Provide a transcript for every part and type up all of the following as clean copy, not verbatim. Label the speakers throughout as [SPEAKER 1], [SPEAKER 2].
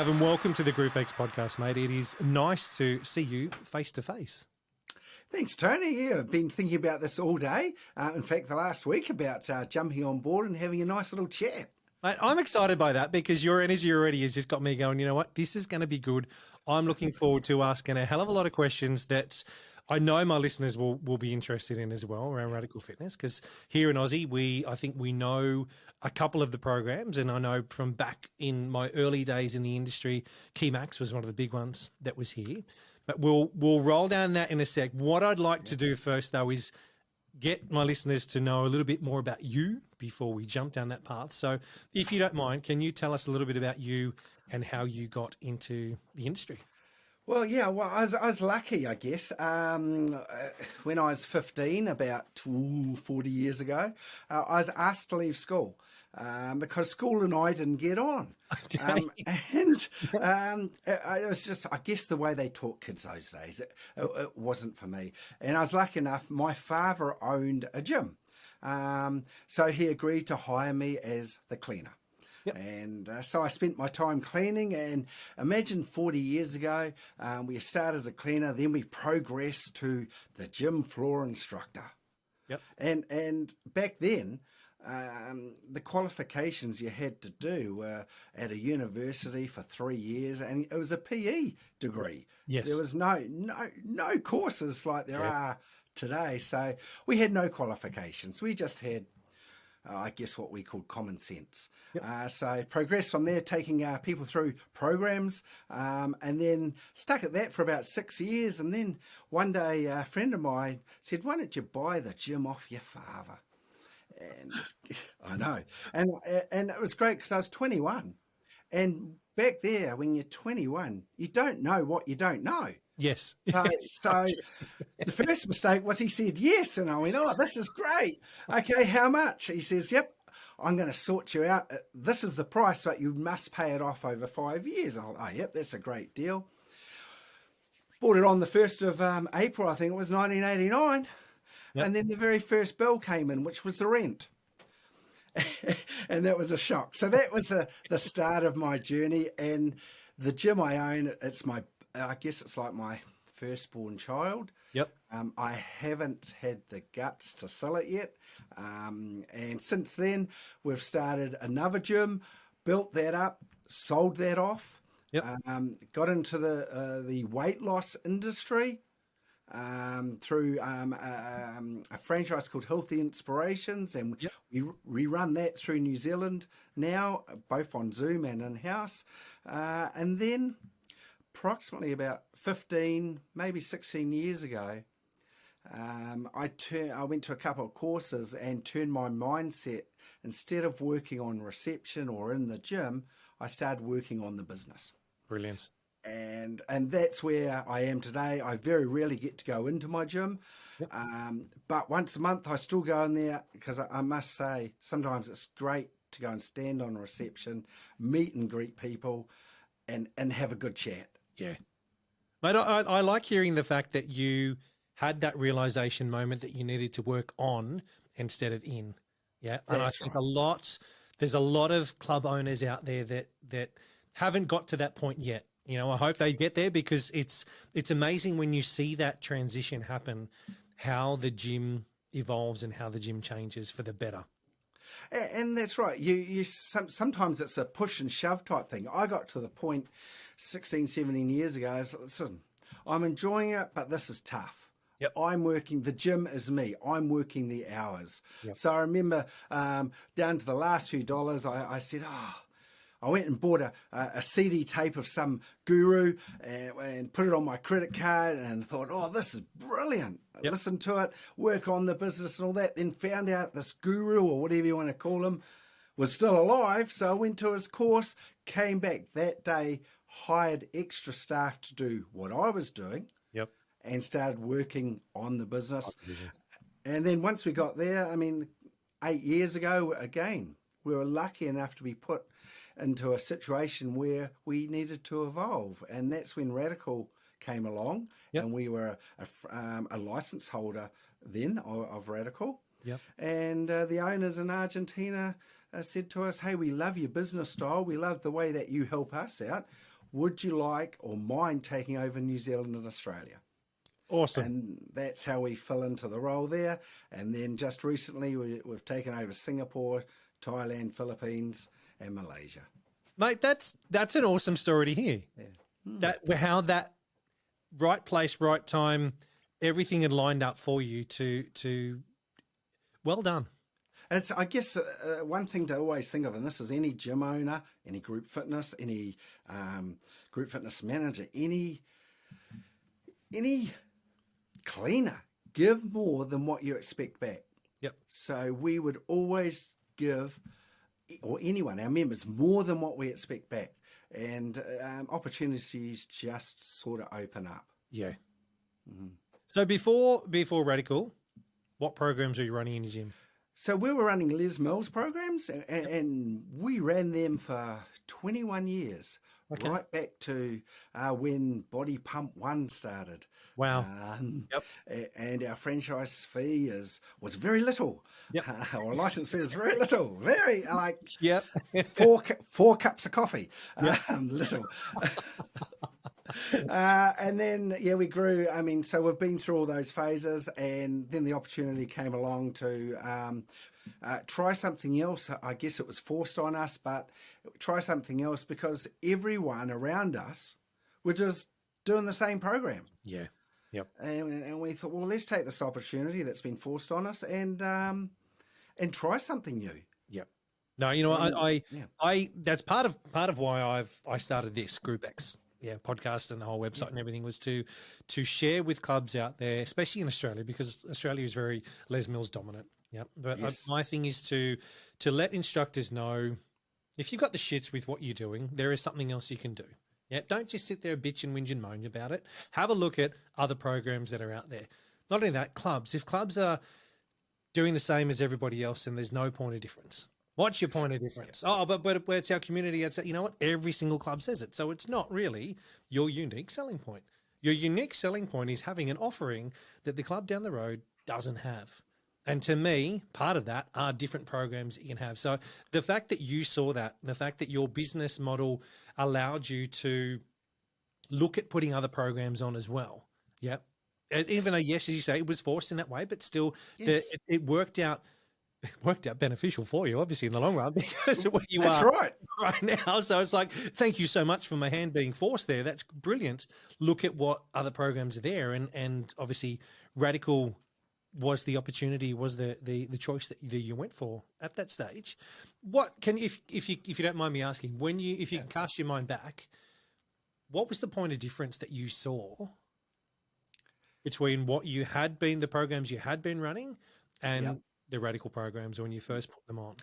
[SPEAKER 1] Gavin, welcome to the Group X podcast, mate. It is nice to see you face to face.
[SPEAKER 2] Thanks, Tony. Yeah, I've been thinking about this all day. In fact, the last week about jumping on board and having a nice little chat.
[SPEAKER 1] Mate, I'm excited by that because your energy already has just got me going, you know what, this is going to be good. I'm looking forward to asking a hell of a lot of questions that I know my listeners will be interested in as well around radical fitness, because here in Aussie, I think we know a couple of the programs, and I know from back in my early days in the industry, Keymax was one of the big ones that was here. But we'll roll down that in a sec. What I'd like to do first, though, is get my listeners to know a little bit more about you before we jump down that path. So if you don't mind, can you tell us a little bit about you and how you got into the industry?
[SPEAKER 2] Well, I was lucky, I guess. When I was 15, about 40 years ago, I was asked to leave school because school and I didn't get on.
[SPEAKER 1] Okay.
[SPEAKER 2] It was just, I guess, the way they taught kids those days. It wasn't for me. And I was lucky enough, my father owned a gym. So he agreed to hire me as the cleaner.
[SPEAKER 1] Yep.
[SPEAKER 2] And so I spent my time cleaning, and imagine 40 years ago, we started as a cleaner, then we progressed to the gym floor instructor.
[SPEAKER 1] Yep.
[SPEAKER 2] And back then, the qualifications you had to do were at a university for 3 years, and it was a PE degree.
[SPEAKER 1] Yes.
[SPEAKER 2] There was no courses like there are today. So we had no qualifications. We just had, I guess, what we called common sense.
[SPEAKER 1] Yep.
[SPEAKER 2] So progressed from there, taking people through programs, and then stuck at that for about 6 years. And then one day a friend of mine said, "Why don't you buy the gym off your father?" And I know. And it was great because I was 21. And back there, when you're 21, you don't know what you don't know.
[SPEAKER 1] Yes.
[SPEAKER 2] So the first mistake was he said yes, and I went, "Oh, this is great. Okay, how much?" He says, "Yep, I'm going to sort you out. This is the price, but you must pay it off over 5 years." Oh, yep, that's a great deal. Bought it on the 1st of April, I think it was 1989.
[SPEAKER 1] Yep.
[SPEAKER 2] And then the very first bill came in, which was the rent. And that was a shock. So that was the start of my journey. And the gym I own, I guess it's like my firstborn child.
[SPEAKER 1] Yep.
[SPEAKER 2] I haven't had the guts to sell it yet. And since then, we've started another gym, built that up, sold that off.
[SPEAKER 1] Yep.
[SPEAKER 2] Got into the weight loss industry through a franchise called Healthy Inspirations, and we run that through New Zealand now, both on Zoom and in-house. And then approximately about 15, maybe 16 years ago, I went to a couple of courses and turned my mindset. Instead of working on reception or in the gym, I started working on the business.
[SPEAKER 1] Brilliant.
[SPEAKER 2] And that's where I am today. I very rarely get to go into my gym, but once a month I still go in there because I must say sometimes it's great to go and stand on reception, meet and greet people, and have a good chat.
[SPEAKER 1] Yeah. Mate, I like hearing the fact that you had that realization moment that you needed to work on instead of in. Yeah. And I think there's a lot of club owners out there that haven't got to that point yet. You know, I hope they get there, because it's amazing when you see that transition happen, how the gym evolves and how the gym changes for the better.
[SPEAKER 2] And that's right. Sometimes it's a push and shove type thing. I got to the point 16, 17 years ago. Listen, I'm enjoying it, but this is tough.
[SPEAKER 1] Yep.
[SPEAKER 2] I'm working, the gym is me. I'm working the hours.
[SPEAKER 1] Yep.
[SPEAKER 2] So I remember down to the last few dollars, I said, I went and bought a CD tape of some guru and put it on my credit card and thought, oh, this is brilliant.
[SPEAKER 1] Yep.
[SPEAKER 2] Listen to it, work on the business and all that. Then found out this guru, or whatever you want to call him, was still alive. So I went to his course, came back that day, hired extra staff to do what I was doing.
[SPEAKER 1] Yep.
[SPEAKER 2] And started working on the business. And then once we got there, 8 years ago, again, we were lucky enough to be put into a situation where we needed to evolve. And that's when Radical came along.
[SPEAKER 1] Yep.
[SPEAKER 2] And we were a license holder then of Radical.
[SPEAKER 1] Yep.
[SPEAKER 2] And the owners in Argentina said to us, hey, we love your business style. We love the way that you help us out. would you like or mind taking over New Zealand and Australia?
[SPEAKER 1] Awesome.
[SPEAKER 2] And that's how we fill into the role there. And then just recently, we've taken over Singapore, Thailand, Philippines, and Malaysia.
[SPEAKER 1] Mate, that's an awesome story to hear.
[SPEAKER 2] Yeah.
[SPEAKER 1] How that right place, right time, everything had lined up for you to well done.
[SPEAKER 2] It's, I guess, one thing to always think of, and this is any gym owner, any group fitness, any group fitness manager, any cleaner, give more than what you expect back.
[SPEAKER 1] Yep.
[SPEAKER 2] So we would always give, or anyone, our members, more than what we expect back. And opportunities just sort of open up.
[SPEAKER 1] Yeah. Mm-hmm. So before Radical, what programs were you running in your gym?
[SPEAKER 2] So we were running Les Mills programs, and we ran them for 21 years, right back to when Body Pump 1 started.
[SPEAKER 1] Wow.
[SPEAKER 2] And our franchise fee was very little.
[SPEAKER 1] Yep.
[SPEAKER 2] Our license fee is very little. Very, like,
[SPEAKER 1] yep.
[SPEAKER 2] four cups of coffee. Little. And then, we grew. I mean, so we've been through all those phases, and then the opportunity came along to try something else. I guess it was forced on us, but try something else because everyone around us were just doing the same program.
[SPEAKER 1] Yeah. Yep.
[SPEAKER 2] And we thought, well, let's take this opportunity that's been forced on us and try something new.
[SPEAKER 1] Yep. No, you know, I that's part of why I started this Group X. Yeah, podcast and the whole website and everything was to share with clubs out there, especially in Australia, because Australia is very Les Mills dominant. Yeah, but my thing is to let instructors know if you've got the shits with what you're doing, there is something else you can do. Yeah, don't just sit there bitch and whinge and moan about it. Have a look at other programs that are out there. Not only that, clubs. If clubs are doing the same as everybody else, and there's no point of difference. What's your point of difference? Oh, but it's our community. It's, you know what? Every single club says it. So it's not really your unique selling point. Your unique selling point is having an offering that the club down the road doesn't have. And to me, part of that are different programs that you can have. So the fact that you saw that, the fact that your business model allowed you to look at putting other programs on as well. Yeah. Even though, yes, as you say, it was forced in that way, but still it worked out. It worked out beneficial for you, obviously, in the long run, because of where you are right now. So it's like, thank you so much for my hand being forced there. That's brilliant. Look at what other programs are there. And obviously, Radical was the opportunity, was the choice that you went for at that stage. What can, if you don't mind me asking, if you can cast your mind back, what was the point of difference that you saw between what you had been, the programs you had been running, and the Radical programs when you first put them on?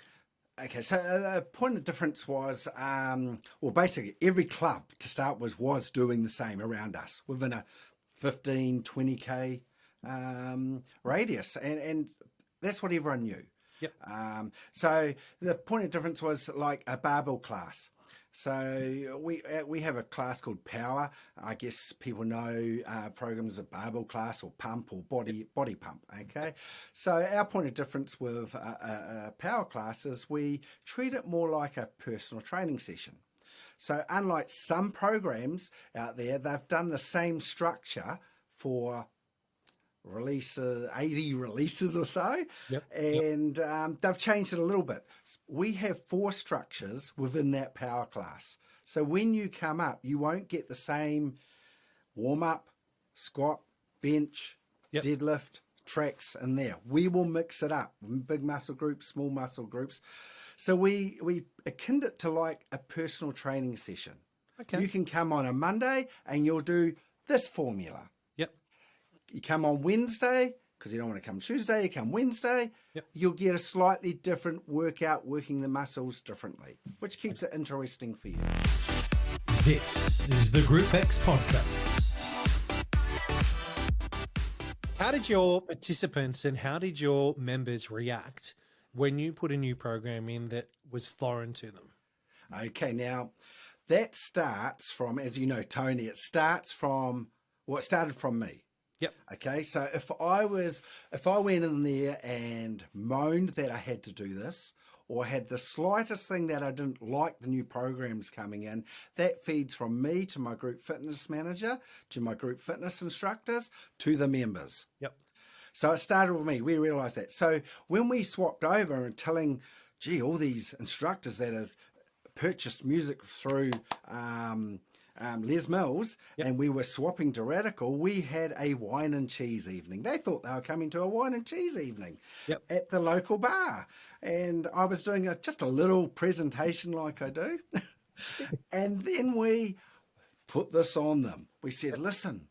[SPEAKER 2] Okay, so the point of difference was, basically every club to start with was doing the same around us within a 15, 20K radius. And that's what everyone knew.
[SPEAKER 1] Yep.
[SPEAKER 2] So the point of difference was like a barbell class. So we have a class called Power. I guess people know programs of barbell class or pump or body pump. Okay, so our point of difference with a Power class is we treat it more like a personal training session. So unlike some programs out there, they've done the same structure for 80 releases or so, and they've changed it a little bit. We have 4 structures within that Power class. So when you come up, you won't get the same warm-up, squat, bench, deadlift, tracks in there. We will mix it up, big muscle groups, small muscle groups. So we akin it to like a personal training session. Okay. You can come on a Monday and you'll do this formula. You come on Wednesday, because you don't want to come Tuesday, you come Wednesday, you'll get a slightly different workout, working the muscles differently, which keeps it interesting for you.
[SPEAKER 1] This is the Group X podcast. How did your participants and how did your members react when you put a new program in that was foreign to them?
[SPEAKER 2] Okay, now that starts from, as you know, Tony, it started from me.
[SPEAKER 1] Yep.
[SPEAKER 2] Okay, so if I went in there and moaned that I had to do this, or had the slightest thing that I didn't like the new programs coming in, that feeds from me to my group fitness manager, to my group fitness instructors, to the members.
[SPEAKER 1] Yep.
[SPEAKER 2] So it started with me. We realised that. So when we swapped over and telling, gee, all these instructors that have purchased music through Les Mills,
[SPEAKER 1] Yep.
[SPEAKER 2] and we were swapping to Radical, we had a wine and cheese evening. They thought they were coming to a wine and cheese evening
[SPEAKER 1] Yep.
[SPEAKER 2] at the local bar. And I was doing just a little presentation like I do. And then we put this on them. We said, listen,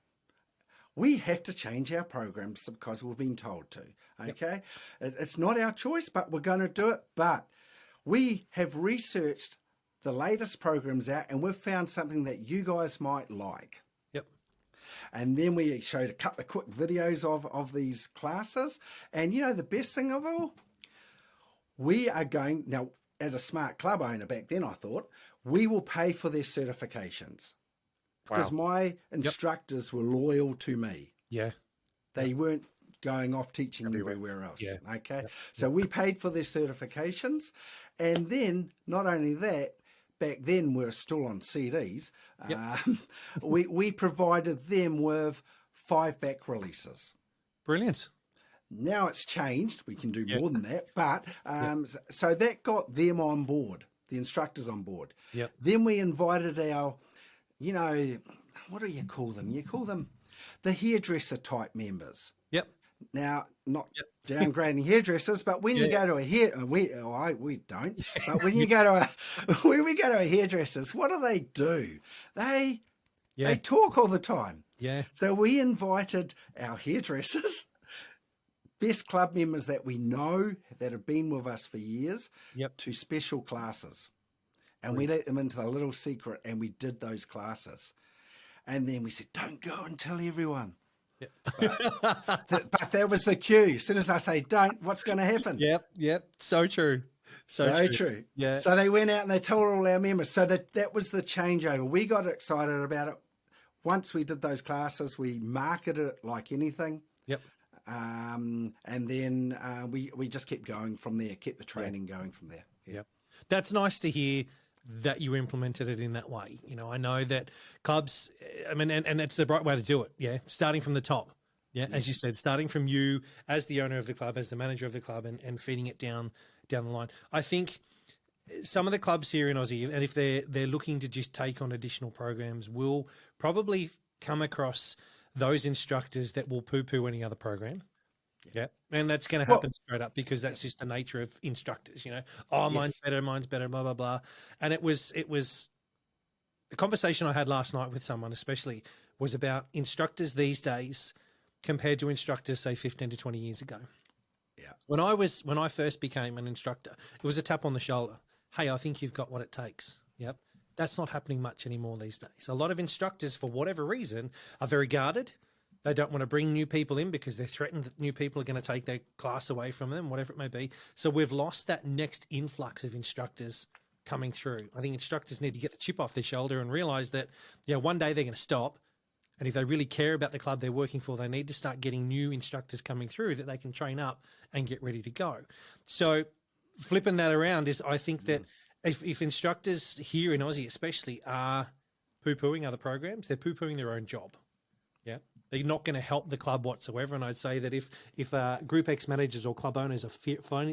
[SPEAKER 2] we have to change our programs because we've been told to, okay? It's not our choice, but we're going to do it. But we have researched the latest programs out, and we've found something that you guys might like.
[SPEAKER 1] Yep.
[SPEAKER 2] And then we showed a couple of quick videos of these classes. And you know, the best thing of all, we are going, now, as a smart club owner back then, I thought, we will pay for their certifications. Because my instructors were loyal to me.
[SPEAKER 1] Yeah.
[SPEAKER 2] They weren't going off teaching everywhere else.
[SPEAKER 1] Yeah.
[SPEAKER 2] Okay.
[SPEAKER 1] Yep.
[SPEAKER 2] So we paid for their certifications. And then, not only that, back then we were still on CDs. We provided them with 5 back releases.
[SPEAKER 1] Brilliant.
[SPEAKER 2] Now it's changed. We can do more than that. But so that got them on board, the instructors on board.
[SPEAKER 1] Yep.
[SPEAKER 2] Then we invited our, you know, what do you call them? You call them the hairdresser type members.
[SPEAKER 1] Yep.
[SPEAKER 2] Now, not downgrading hairdressers, but when you go to a we don't. But when you go to when we go to a hairdressers, what do? They talk all the time.
[SPEAKER 1] Yeah.
[SPEAKER 2] So we invited our hairdressers, best club members that we know that have been with us for years, to special classes. And we let them into the little secret, and we did those classes. And then we said, don't go and tell everyone. But that was the cue. As soon as I say don't, what's going to happen?
[SPEAKER 1] Yep. So true.
[SPEAKER 2] So true.
[SPEAKER 1] Yeah.
[SPEAKER 2] So they went out and they told all our members. So that was the changeover. We got excited about it. Once we did those classes, we marketed it like anything.
[SPEAKER 1] Yep.
[SPEAKER 2] And then we just kept going from there, kept the training going from there.
[SPEAKER 1] Yep. That's nice to hear that you implemented it in that way. You know, I know that clubs, I mean, and that's the right way to do it. Yeah. Starting from the top. Yeah. As you said, starting from you as the owner of the club, as the manager of the club, and feeding it down the line. I think some of the clubs here in Aussie, and if they're looking to just take on additional programs, will probably come across those instructors that will poo-poo any other program. Yeah. And that's going to happen straight up, because that's just the nature of instructors, you know. Oh, mine's better, blah, blah, blah. And it was the conversation I had last night with someone especially was about instructors these days compared to instructors, say, 15 to 20 years ago.
[SPEAKER 2] Yeah.
[SPEAKER 1] When I first became an instructor, it was a tap on the shoulder. Hey, I think you've got what it takes. Yep. That's not happening much anymore these days. A lot of instructors, for whatever reason, are very guarded. They don't want to bring new people in because they're threatened that new people are going to take their class away from them, whatever it may be. So we've lost that next influx of instructors coming through. I think instructors need to get the chip off their shoulder and realize that, you know, one day they're going to stop. And if they really care about the club they're working for, they need to start getting new instructors coming through that they can train up and get ready to go. So flipping that around is, I think that if instructors here in Aussie especially are poo-pooing other programs, they're poo-pooing their own job. Yeah. They're not going to help the club whatsoever. And I'd say that if Group X managers or club owners are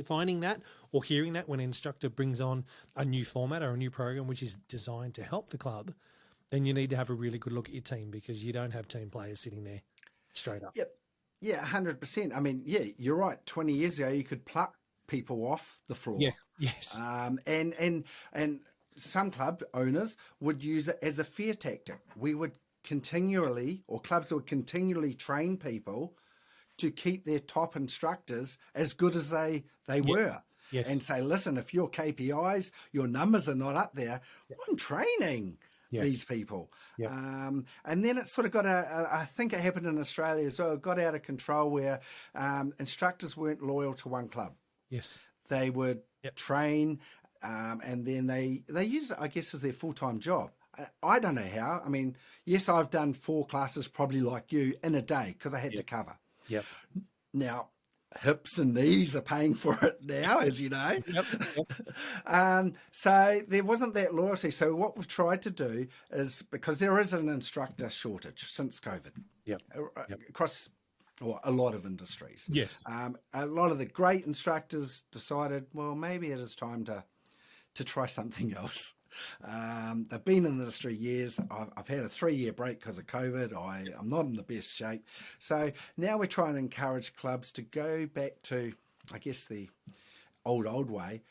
[SPEAKER 1] finding that or hearing that when an instructor brings on a new format or a new program which is designed to help the club, then you need to have a really good look at your team, because you don't have team players sitting there straight up.
[SPEAKER 2] Yep. Yeah, 100%. I mean, yeah, you're right. 20 years ago, you could pluck people off the floor.
[SPEAKER 1] Yeah. Yes.
[SPEAKER 2] And some club owners would use it as a fear tactic. We would continually, or clubs would continually train people to keep their top instructors as good as they were.
[SPEAKER 1] Yes.
[SPEAKER 2] And say, listen, if your KPIs, your numbers are not up there, I'm training these people. And then it sort of got I think it happened in Australia as well, it got out of control where instructors weren't loyal to one club.
[SPEAKER 1] Yes.
[SPEAKER 2] They would train and then they use it, I guess, as their full-time job. I don't know how. I mean, yes, I've done 4 classes probably like you in a day because I had to cover.
[SPEAKER 1] Yep.
[SPEAKER 2] Now, hips and knees are paying for it now, as you know.
[SPEAKER 1] Yep.
[SPEAKER 2] So there wasn't that loyalty. So what we've tried to do is, because there is an instructor shortage since COVID
[SPEAKER 1] Yep.
[SPEAKER 2] across a lot of industries.
[SPEAKER 1] Yes.
[SPEAKER 2] A lot of the great instructors decided, well, maybe it is time to try something else. They've been in the industry years. I've had a 3-year break because of COVID. I'm not in the best shape. So now we're trying to encourage clubs to go back to, I guess, the old way.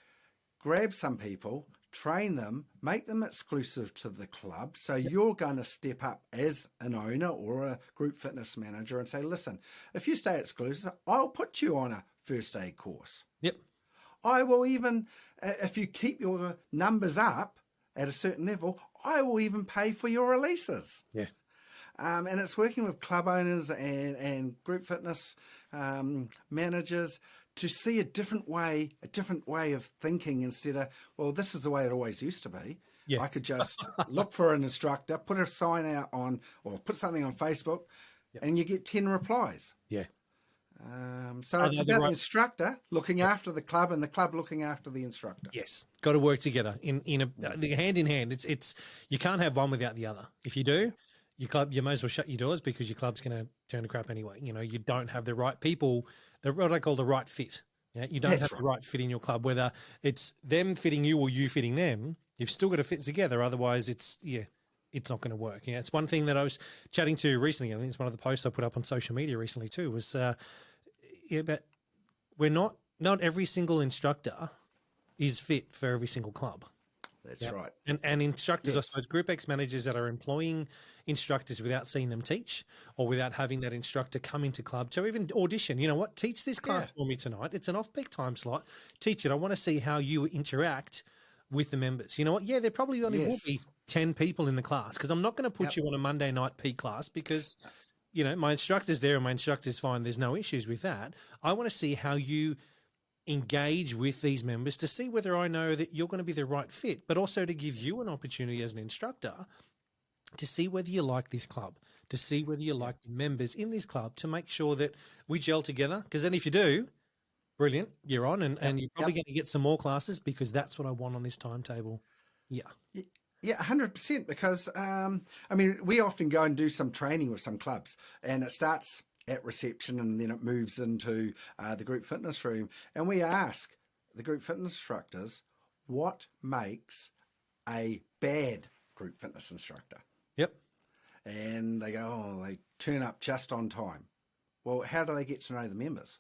[SPEAKER 2] Grab some people, train them, make them exclusive to the club. So you're going to step up as an owner or a group fitness manager and say, listen, if you stay exclusive, I'll put you on a first aid course.
[SPEAKER 1] Yep.
[SPEAKER 2] I will even, if you keep your numbers up at a certain level, I will even pay for your releases.
[SPEAKER 1] Yeah.
[SPEAKER 2] And it's working with club owners and group fitness managers to see a different way of thinking instead of, well, this is the way it always used to be.
[SPEAKER 1] Yeah.
[SPEAKER 2] I could just look for an instructor, put a sign out on, or put something on Facebook, and you get 10 replies.
[SPEAKER 1] Yeah.
[SPEAKER 2] So it's about the instructor looking after the club and the club looking after the instructor.
[SPEAKER 1] Yes, got to work together in a hand in hand. It's you can't have one without the other. If you do, your club, you may as well shut your doors because your club's going to turn to crap anyway. You know, you don't have the right people, what I call the right fit. Yeah, you don't have the right fit in your club, whether it's them fitting you or you fitting them. You've still got to fit together. Otherwise, it's not going to work. Yeah, it's one thing that I was chatting to recently. I think it's one of the posts I put up on social media recently too. Was but we're not every single instructor is fit for every single club.
[SPEAKER 2] That's right.
[SPEAKER 1] And instructors, I suppose, Group X managers that are employing instructors without seeing them teach or without having that instructor come into club to even audition. You know what? Teach this class for me tonight. It's an off-peak time slot. Teach it. I want to see how you interact with the members. You know what? Yeah, there probably only will be 10 people in the class because I'm not going to put you on a Monday night peak class because you know, my instructor's there and my instructor's fine. There's no issues with that. I want to see how you engage with these members to see whether I know that you're going to be the right fit, but also to give you an opportunity as an instructor to see whether you like this club, to see whether you like the members in this club, to make sure that we gel together. Because then if you do, brilliant, you're on and you're probably going to get some more classes because that's what I want on this timetable. Yeah.
[SPEAKER 2] Yeah, 100%. Because, I mean, we often go and do some training with some clubs and it starts at reception and then it moves into the group fitness room. And we ask the group fitness instructors, what makes a bad group fitness instructor?
[SPEAKER 1] Yep.
[SPEAKER 2] And they go, oh, they turn up just on time. Well, how do they get to know the members?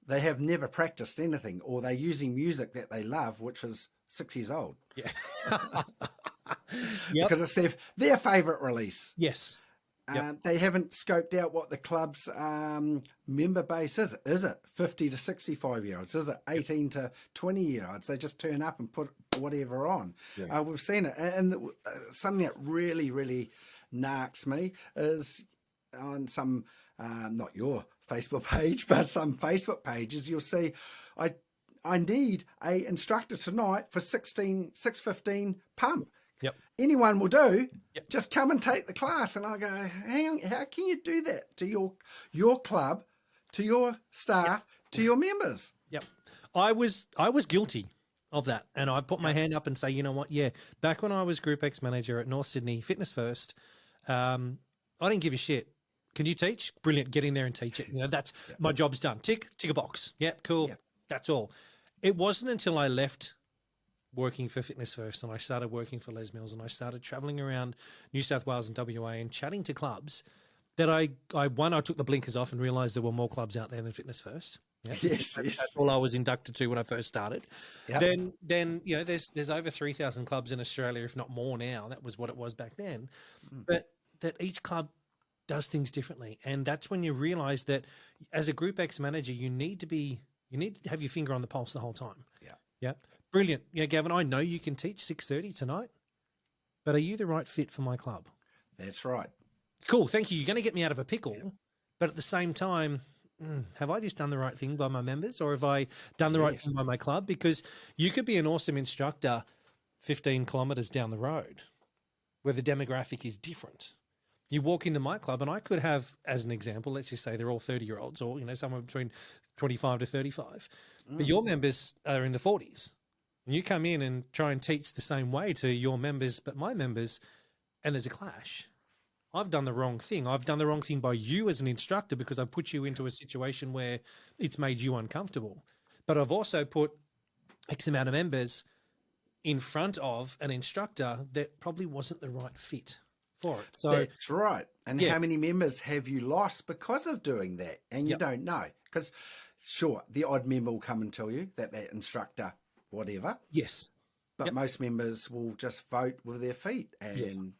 [SPEAKER 2] They have never practiced anything, or they're using music that they love, which is 6 years old.
[SPEAKER 1] Yeah.
[SPEAKER 2] Because it's their favourite release.
[SPEAKER 1] Yes.
[SPEAKER 2] They haven't scoped out what the club's member base is. Is it 50 to 65-year-olds? Is it 18 to 20-year-olds? They just turn up and put whatever on.
[SPEAKER 1] Yeah.
[SPEAKER 2] We've seen it. And something that really, really narks me is on some, not your Facebook page, but some Facebook pages, you'll see, I need a instructor tonight for 6:15 pump.
[SPEAKER 1] Yep.
[SPEAKER 2] Anyone will do.
[SPEAKER 1] Yep. Just
[SPEAKER 2] come and take the class. And I go, hang on, how can you do that to your club, to your staff, to your members?
[SPEAKER 1] Yep. I was guilty of that. And I put my hand up and say, you know what? Yeah. Back when I was Group X manager at North Sydney Fitness First, I didn't give a shit. Can you teach? Brilliant. Get in there and teach it. You know, that's my job's done. Tick a box. Yep. Cool. Yep. That's all. It wasn't until I left working for Fitness First and I started working for Les Mills and I started traveling around New South Wales and WA and chatting to clubs that I took the blinkers off and realised there were more clubs out there than Fitness First. Yeah.
[SPEAKER 2] Yes,
[SPEAKER 1] that's all I was inducted to when I first started. Yep. Then you know, there's over 3,000 clubs in Australia, if not more now. That was what it was back then. But that each club does things differently, and that's when you realise that as a Group X manager, you need to have your finger on the pulse the whole time. Yeah. Brilliant. Yeah, Gavin, I know you can teach 6:30 tonight, but are you the right fit for my club?
[SPEAKER 2] That's right.
[SPEAKER 1] Cool. Thank you. You're going to get me out of a pickle, but at the same time, have I just done the right thing by my members, or have I done the right thing by my club? Because you could be an awesome instructor 15 kilometres down the road where the demographic is different. You walk into my club and I could have, as an example, let's just say they're all 30-year-olds or, somewhere between 25 to 35. But your members are in the 40s. And you come in and try and teach the same way to your members, but my members, and there's a clash. I've done the wrong thing. I've done the wrong thing by you as an instructor because I've put you into a situation where it's made you uncomfortable. But I've also put X amount of members in front of an instructor that probably wasn't the right fit for it. So
[SPEAKER 2] that's right. And how many members have you lost because of doing that? And you don't know. Because, sure, the odd member will come and tell you that instructor, whatever.
[SPEAKER 1] Yes.
[SPEAKER 2] But most members will just vote with their feet and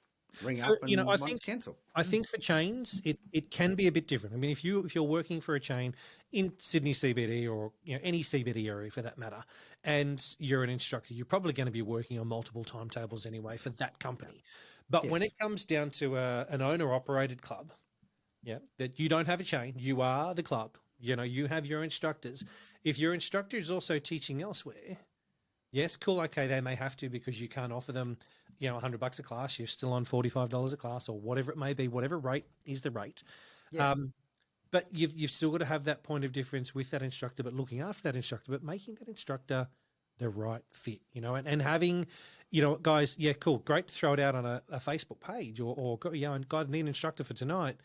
[SPEAKER 2] ring up and
[SPEAKER 1] I think
[SPEAKER 2] cancel.
[SPEAKER 1] I think for chains, it can be a bit different. I mean, if you're working for a chain in Sydney CBD or any CBD area for that matter, and you're an instructor, you're probably going to be working on multiple timetables anyway for that company. But when it comes down to an owner-operated club, that you don't have a chain, you are the club. You have your instructors. If your instructor is also teaching elsewhere, yes, cool, okay, they may have to because you can't offer them, $100 a class. You're still on $45 a class or whatever it may be. Whatever rate is the rate. Yeah. But you've still got to have that point of difference with that instructor, but looking after that instructor, but making that instructor the right fit, and having, guys, yeah, cool, great to throw it out on a Facebook page or and God, need an instructor for tonight.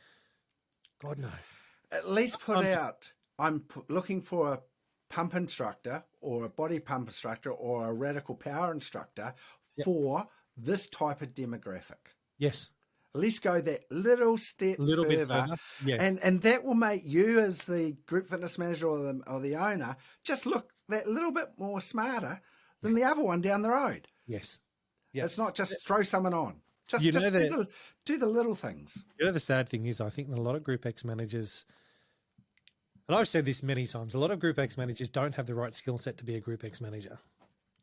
[SPEAKER 1] God, no.
[SPEAKER 2] At least put out, I'm looking for a pump instructor or a body pump instructor or a radical power instructor for this type of demographic.
[SPEAKER 1] Yes.
[SPEAKER 2] At least go that little step further. Yeah. And that will make you as the group fitness manager or the owner just look that little bit more smarter than the other one down the road.
[SPEAKER 1] Yes.
[SPEAKER 2] Yeah. It's not just throw someone on. Just do the little things.
[SPEAKER 1] The sad thing is I think that a lot of Group X managers, and I've said this many times, a lot of Group X managers don't have the right skill set to be a Group X manager.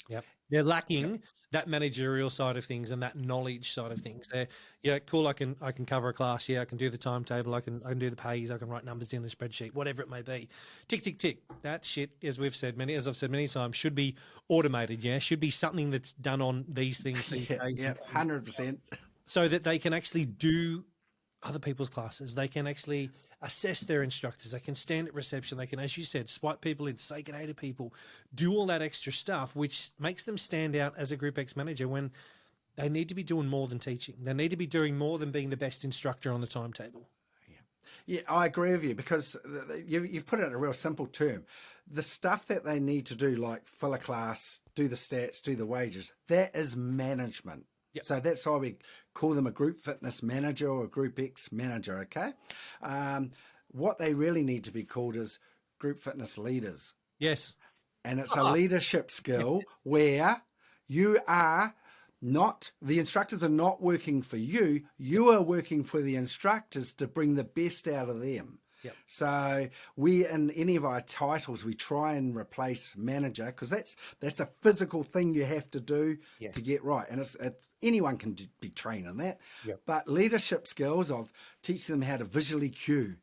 [SPEAKER 1] Yep. They're lacking that managerial side of things and that knowledge side of things. They're, cool, I can cover a class, I can do the timetable, I can do the pays, I can write numbers down in a spreadsheet, whatever it may be. Tick, tick, tick. That shit, as I've said many times, should be automated, should be something that's done on these things these days.
[SPEAKER 2] Yeah, 100%.
[SPEAKER 1] So that they can actually do other people's classes. They can actually assess their instructors. They can stand at reception. They can, as you said, swipe people in, say good day to people, do all that extra stuff, which makes them stand out as a Group X manager when they need to be doing more than teaching. They need to be doing more than being the best instructor on the timetable.
[SPEAKER 2] Yeah, I agree with you because you've put it in a real simple term. The stuff that they need to do, like fill a class, do the stats, do the wages, that is management. Yep. So that's why we call them a group fitness manager or a Group X manager, okay? What they really need to be called is group fitness leaders.
[SPEAKER 1] Yes.
[SPEAKER 2] And it's a leadership skill where you are not, the instructors are not working for you, you are working for the instructors to bring the best out of them.
[SPEAKER 1] Yep.
[SPEAKER 2] So we, in any of our titles, we try and replace manager because that's a physical thing you have to do to get right. And it's anyone can be trained in that.
[SPEAKER 1] Yep.
[SPEAKER 2] But leadership skills of teaching them how to visually cue,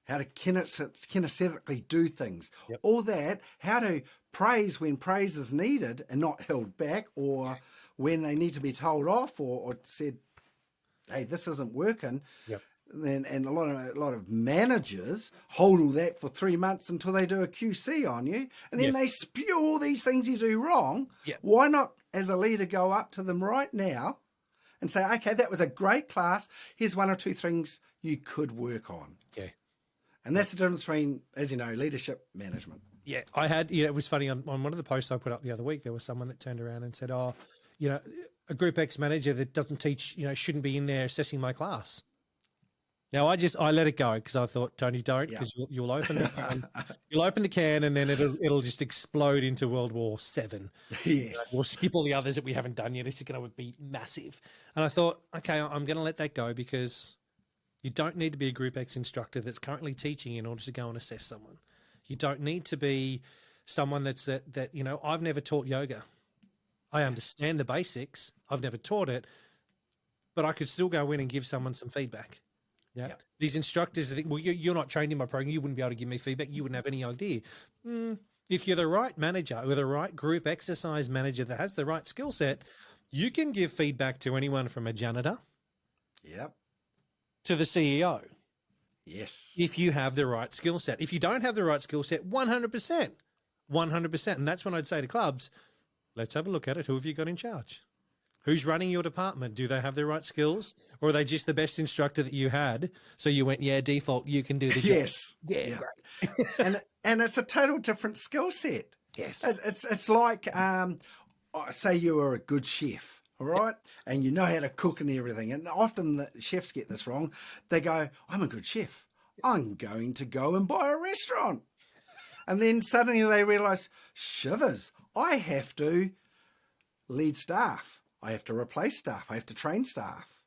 [SPEAKER 2] how to kinesthetically do things, all that, how to praise when praise is needed and not held back, or when they need to be told off or said, hey, this isn't working.
[SPEAKER 1] Yep.
[SPEAKER 2] And a lot of managers hold all that for 3 months until they do a QC on you, and then they spew all these things you do wrong.
[SPEAKER 1] Yep.
[SPEAKER 2] Why not, as a leader, go up to them right now and say, okay, that was a great class. Here's 1 or 2 things you could work on.
[SPEAKER 1] Yeah.
[SPEAKER 2] And that's the difference between, as you know, leadership management.
[SPEAKER 1] Yeah, I had, it was funny on one of the posts I put up the other week, there was someone that turned around and said, a Group X manager that doesn't teach, shouldn't be in there assessing my class. Now I let it go because I thought, Tony, don't, because you'll open the can, and then it'll just explode into World War VII.
[SPEAKER 2] Yes,
[SPEAKER 1] we'll skip all the others that we haven't done yet. It's going to be massive. And I thought, okay, I'm going to let that go because you don't need to be a Group X instructor that's currently teaching in order to go and assess someone. You don't need to be someone that I've never taught yoga. I understand the basics. I've never taught it, but I could still go in and give someone some feedback. Yeah. Yep. These instructors think, well, you're not trained in my program. You wouldn't be able to give me feedback. You wouldn't have any idea. If you're the right manager or the right group exercise manager that has the right skill set, you can give feedback to anyone from a janitor.
[SPEAKER 2] Yep.
[SPEAKER 1] to the CEO.
[SPEAKER 2] Yes.
[SPEAKER 1] If you have the right skill set. If you don't have the right skill set, 100%. 100%. And that's when I'd say to clubs, let's have a look at it. Who have you got in charge? Who's running your department? Do they have the right skills? Or are they just the best instructor that you had? So you went, yeah, default, you can do the job.
[SPEAKER 2] Yes.
[SPEAKER 1] Yeah, great.
[SPEAKER 2] and it's a total different skill set.
[SPEAKER 1] Yes.
[SPEAKER 2] It's like, say you were a good chef, all right? And you know how to cook and everything. And often the chefs get this wrong. They go, I'm a good chef. I'm going to go and buy a restaurant. And then suddenly they realise, shivers, I have to lead staff. I have to replace staff. I have to train staff.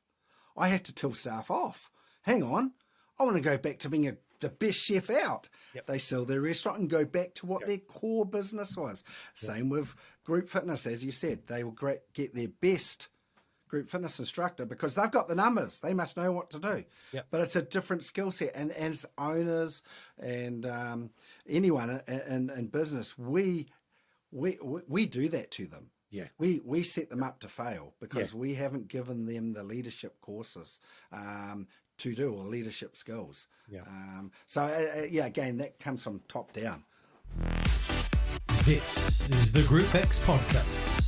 [SPEAKER 2] I have to tell staff off. Hang on. I want to go back to being the best chef out.
[SPEAKER 1] Yep.
[SPEAKER 2] They sell their restaurant and go back to what their core business was. Same with group fitness. As you said, they will get their best group fitness instructor because they've got the numbers. They must know what to do.
[SPEAKER 1] Yep.
[SPEAKER 2] But it's a different skill set. And as owners and anyone in business, we do that to them.
[SPEAKER 1] Yeah.
[SPEAKER 2] We set them up to fail because we haven't given them the leadership courses to do, or leadership skills.
[SPEAKER 1] Yeah.
[SPEAKER 2] Again, that comes from top down.
[SPEAKER 1] This is the Group X podcast.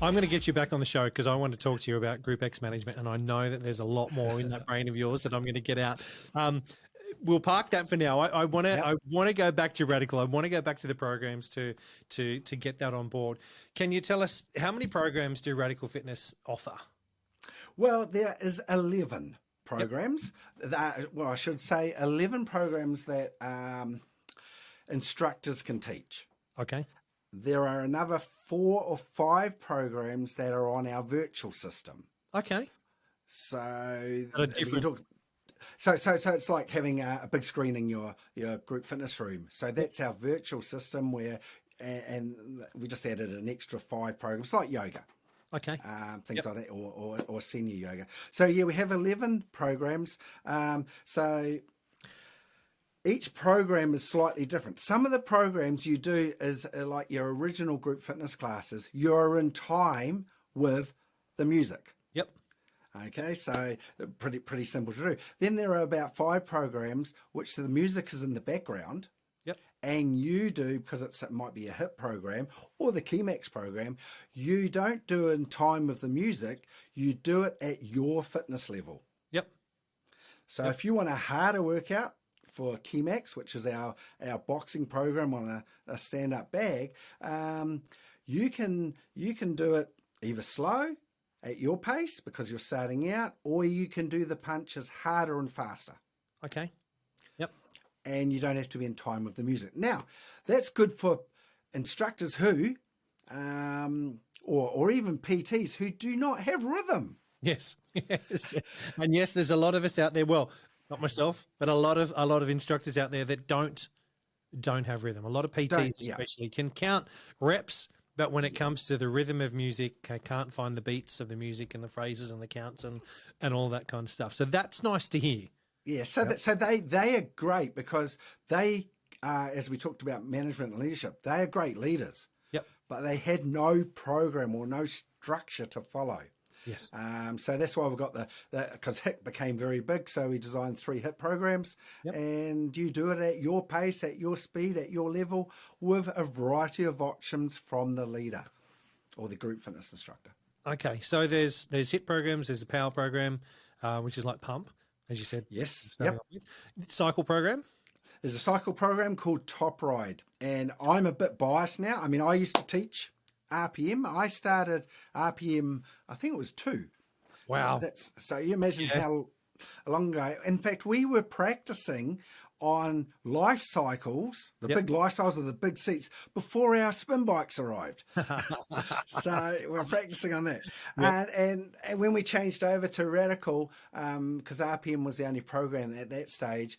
[SPEAKER 1] I'm going to get you back on the show because I want to talk to you about Group X management, and I know that there's a lot more in that brain of yours that I'm going to get out. We'll park that for now. I want to go back to Radical. I want to go back to the programs to get that on board. Can you tell us how many programs do Radical Fitness offer?
[SPEAKER 2] Well, there is 11 programs. I should say 11 programs that instructors can teach.
[SPEAKER 1] Okay.
[SPEAKER 2] There are another 4 or 5 programs that are on our virtual system.
[SPEAKER 1] Okay.
[SPEAKER 2] So
[SPEAKER 1] different.
[SPEAKER 2] So it's like having a big screen in your group fitness room. So that's our virtual system where, and we just added an extra 5 programs like yoga.
[SPEAKER 1] Okay.
[SPEAKER 2] Things like that, or senior yoga. So we have 11 programs. So each program is slightly different. Some of the programs you do is like your original group fitness classes. You're in time with the music.
[SPEAKER 1] Yep.
[SPEAKER 2] Okay, so pretty simple to do. Then there are about 5 programs which the music is in the background.
[SPEAKER 1] Yep.
[SPEAKER 2] And you do, because it might be a HIT program or the Keymax program, you don't do it in time with the music, you do it at your fitness level.
[SPEAKER 1] Yep.
[SPEAKER 2] So if you want a harder workout for Keymax, which is our boxing program on a stand-up bag, you can do it either slow, at your pace because you're starting out, or you can do the punches harder and faster.
[SPEAKER 1] Okay. Yep.
[SPEAKER 2] And you don't have to be in time with the music. Now, that's good for instructors who, or even PTs who do not have rhythm.
[SPEAKER 1] Yes. Yes. And yes, there's a lot of us out there. Well, not myself, but a lot of instructors out there that don't have rhythm. A lot of PTs especially can count reps, but when it comes to the rhythm of music, I can't find the beats of the music and the phrases and the counts and all that kind of stuff. So that's nice to hear.
[SPEAKER 2] Yeah, so they are great because they, as we talked about management and leadership, they are great leaders.
[SPEAKER 1] Yep.
[SPEAKER 2] But they had no program or no structure to follow.
[SPEAKER 1] Yes.
[SPEAKER 2] So that's why we've got because HIT became very big, so we designed 3 HIT programs.
[SPEAKER 1] Yep.
[SPEAKER 2] And you do it at your pace, at your speed, at your level, with a variety of options from the leader or the group fitness instructor.
[SPEAKER 1] Okay, so there's HIT programs, there's the power program, which is like pump, as you said.
[SPEAKER 2] Yes. Yep.
[SPEAKER 1] Cycle program.
[SPEAKER 2] There's a cycle program called Top Ride, and I'm a bit biased now. I mean, I used to teach RPM. I started RPM, I think it was 2.
[SPEAKER 1] Wow.
[SPEAKER 2] So you imagine how long ago. In fact, we were practicing on life cycles, the big life cycles of the big seats, before our spin bikes arrived. So we're practicing on that. Yep. And when we changed over to Radical, because RPM was the only program at that stage,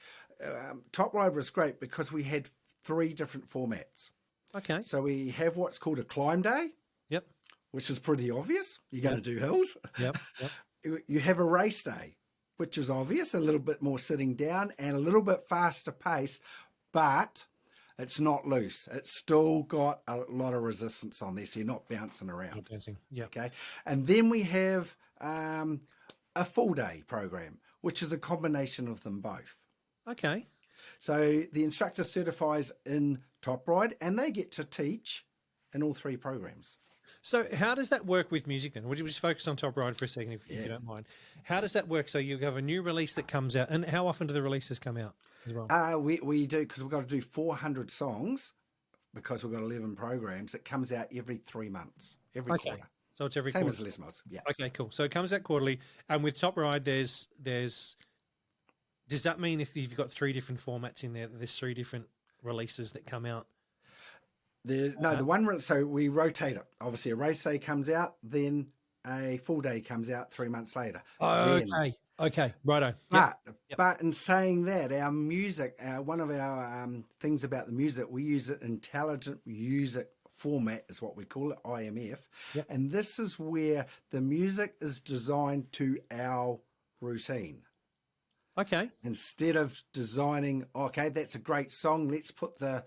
[SPEAKER 2] Top Ride was great because we had 3 different formats.
[SPEAKER 1] Okay.
[SPEAKER 2] So we have what's called a climb day.
[SPEAKER 1] Yep.
[SPEAKER 2] Which is pretty obvious. You're going to do hills.
[SPEAKER 1] Yep.
[SPEAKER 2] You have a race day, which is obvious, a little bit more sitting down and a little bit faster pace, but it's not loose. It's still got a lot of resistance on there, so you're not bouncing around.
[SPEAKER 1] Not bouncing. Yeah.
[SPEAKER 2] Okay. And then we have a full day program, which is a combination of them both.
[SPEAKER 1] Okay.
[SPEAKER 2] So the instructor certifies in Top Ride, and they get to teach in all 3 programs.
[SPEAKER 1] So how does that work with music then? Would you just focus on Top Ride for a second, if you don't mind? How does that work? So you have a new release that comes out, and how often do the releases come out as well?
[SPEAKER 2] We do, because we've got to do 400 songs, because we've got 11 programs. It comes out every 3 months, every quarter.
[SPEAKER 1] So it's every
[SPEAKER 2] Same
[SPEAKER 1] quarter.
[SPEAKER 2] as Lesmos, yeah.
[SPEAKER 1] Okay, cool. So it comes out quarterly, and with Top Ride, there's. Does that mean if you've got 3 different formats in there, there's 3 different releases that come out?
[SPEAKER 2] The one, so we rotate it. Obviously, a race day comes out, then a full day comes out 3 months later.
[SPEAKER 1] Okay, righto.
[SPEAKER 2] But in saying that, our music, one of our things about the music, we use it intelligent music format, is what we call it, IMF.
[SPEAKER 1] Yep.
[SPEAKER 2] And this is where the music is designed to our routine.
[SPEAKER 1] Okay.
[SPEAKER 2] Instead of designing, okay, that's a great song, let's put the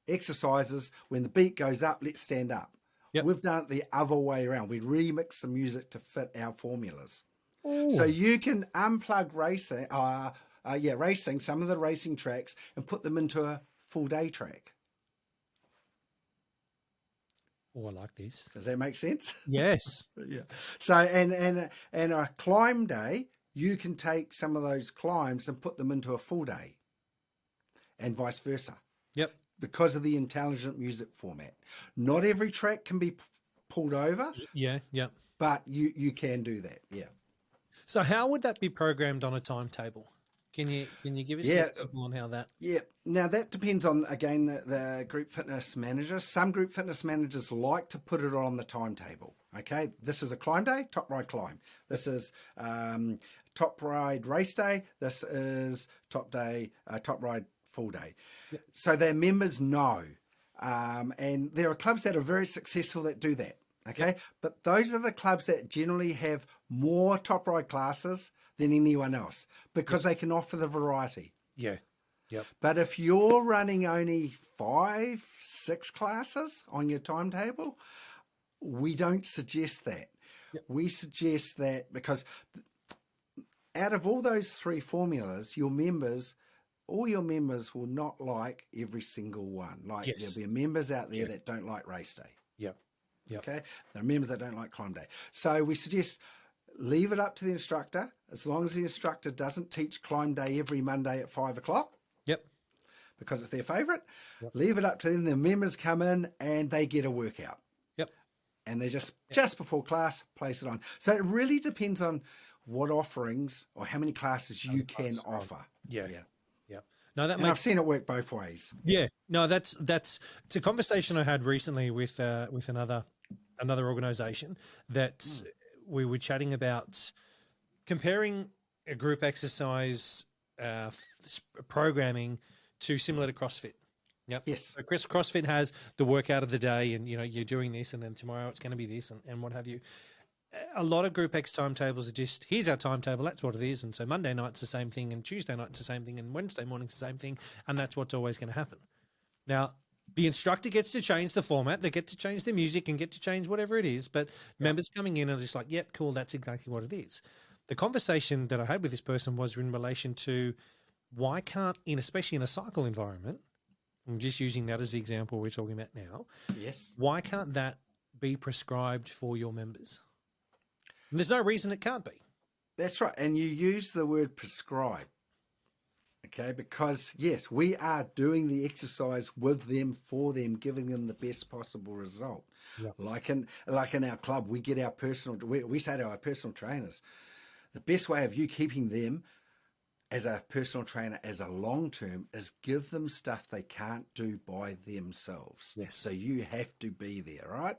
[SPEAKER 2] exercises, when the beat goes up, let's stand up.
[SPEAKER 1] Yep.
[SPEAKER 2] We've done it the other way around. We remix the music to fit our formulas.
[SPEAKER 1] Ooh.
[SPEAKER 2] So you can unplug racing, some of the racing tracks, and put them into a full day track.
[SPEAKER 1] Oh, I like this.
[SPEAKER 2] Does that make sense?
[SPEAKER 1] Yes.
[SPEAKER 2] Yeah. So and a climb day, you can take some of those climbs and put them into a full day, and vice versa.
[SPEAKER 1] Yep.
[SPEAKER 2] Because of the intelligent music format. Not every track can be pulled over.
[SPEAKER 1] Yeah.
[SPEAKER 2] But you can do that. Yeah.
[SPEAKER 1] So how would that be programmed on a timetable? Can you give us an example on how that?
[SPEAKER 2] Yeah. Now that depends on, again, the group fitness manager. Some group fitness managers like to put it on the timetable. Okay. This is a climb day, Top Ride climb. This is Top Ride race day. This is Top Ride full day. Yep. So their members know. And there are clubs that are very successful that do that. Okay. Yep. But those are the clubs that generally have more Top Ride classes than anyone else, because they can offer the variety.
[SPEAKER 1] Yeah. Yep.
[SPEAKER 2] But if you're running only 5, 6 classes on your timetable, we don't suggest that. Yep. We suggest that because out of all those 3 formulas, all your members will not like every single one. Like there'll be members out there that don't like race day.
[SPEAKER 1] Yep.
[SPEAKER 2] Okay. There are members that don't like climb day. So we suggest leave it up to the instructor, as long as the instructor doesn't teach climb day every Monday at 5:00.
[SPEAKER 1] Yep.
[SPEAKER 2] Because it's their favourite. Yep. Leave it up to them. The members come in and they get a workout.
[SPEAKER 1] Yep.
[SPEAKER 2] And they just before class, place it on. So it really depends on what offerings or how many classes you can offer.
[SPEAKER 1] Yeah. No,
[SPEAKER 2] I've seen it work both ways.
[SPEAKER 1] Yeah. No, that's it's a conversation I had recently with another organisation that we were chatting about comparing a group exercise programming to similar to CrossFit. Yep.
[SPEAKER 2] Yes.
[SPEAKER 1] So CrossFit has the workout of the day, and you're doing this, and then tomorrow it's going to be this, and what have you. A lot of Group X timetables are just, here's our timetable, that's what it is. And so Monday night's the same thing, and Tuesday night's the same thing, and Wednesday morning's the same thing, and that's what's always going to happen. Now, the instructor gets to change the format, they get to change the music and get to change whatever it is, but members coming in are just like, yep, cool, that's exactly what it is. The conversation that I had with this person was in relation to why can't, especially in a cycle environment, I'm just using that as the example we're talking about now.
[SPEAKER 2] Yes.
[SPEAKER 1] Why can't that be prescribed for your members? And there's no reason it can't be.
[SPEAKER 2] That's right. And you use the word prescribe. Okay, because yes, we are doing the exercise with them, for them, giving them the best possible result. Yep. Like in our club, we get we say to our personal trainers, the best way of you keeping them as a personal trainer as a long term is give them stuff they can't do by themselves.
[SPEAKER 1] Yes.
[SPEAKER 2] So you have to be there, right?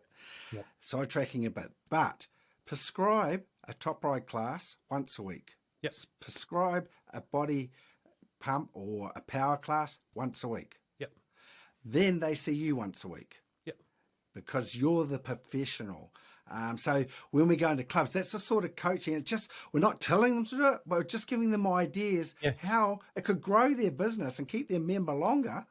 [SPEAKER 1] Yep.
[SPEAKER 2] Sidetracking a bit, but prescribe a Top Ride class once a week.
[SPEAKER 1] Yes.
[SPEAKER 2] Prescribe a body pump or a power class once a week.
[SPEAKER 1] Yep.
[SPEAKER 2] Then they see you once a week.
[SPEAKER 1] Yep.
[SPEAKER 2] Because you're the professional. So when we go into clubs, that's the sort of coaching. We're not telling them to do it, but we're just giving them ideas how it could grow their business and keep their member longer.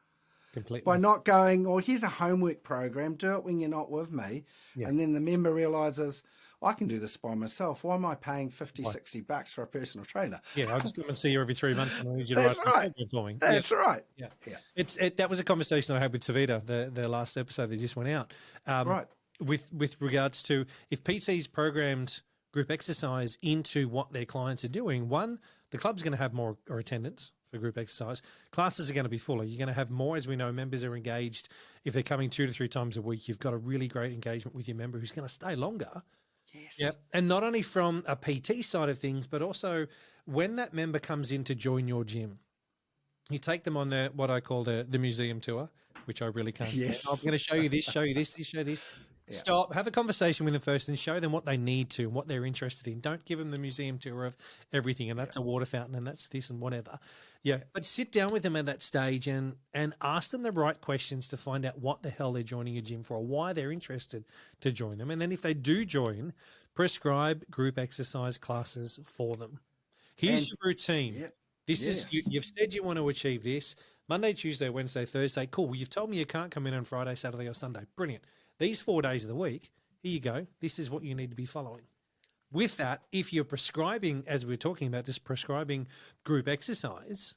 [SPEAKER 1] Completely.
[SPEAKER 2] By not going, here's a homework program, do it when you're not with me. Yeah. And then the member realises, I can do this by myself. Why am I paying 50,
[SPEAKER 1] Why?
[SPEAKER 2] 60 bucks for a personal trainer?
[SPEAKER 1] Yeah, I'll just come and see you every 3 months and I need you to
[SPEAKER 2] That's
[SPEAKER 1] write a
[SPEAKER 2] right.
[SPEAKER 1] program for me.
[SPEAKER 2] That's right.
[SPEAKER 1] Yeah.
[SPEAKER 2] Yeah.
[SPEAKER 1] That was a conversation I had with Tavita, the last episode that just went out.
[SPEAKER 2] Right.
[SPEAKER 1] With regards to if PT's programmed group exercise into what their clients are doing, one, the club's going to have more or attendance for group exercise. Classes are going to be fuller. You're going to have more, as we know, members are engaged. If they're coming 2 to 3 times a week, you've got a really great engagement with your member who's going to stay longer.
[SPEAKER 2] Yes.
[SPEAKER 1] Yep. And not only from a PT side of things, but also when that member comes in to join your gym, you take them on what I call the museum tour, which I really can't stand.
[SPEAKER 2] Yes.
[SPEAKER 1] I'm going to show you this, show you this, show this.
[SPEAKER 2] Yeah.
[SPEAKER 1] Stop, have a conversation with them first and show them what they need to and what they're interested in. Don't give them the museum tour of everything and that's a water fountain and that's this and whatever. Yeah. But sit down with them at that stage and ask them the right questions to find out what the hell they're joining your gym for or why they're interested to join them. And then if they do join, prescribe group exercise classes for them. Here's your routine.
[SPEAKER 2] Yep.
[SPEAKER 1] This is, you've said you want to achieve this. Monday, Tuesday, Wednesday, Thursday. Cool. Well, you've told me you can't come in on Friday, Saturday or Sunday. Brilliant. These 4 days of the week, here you go. This is what you need to be following. With that, if you're prescribing, as we're talking about, this prescribing group exercise,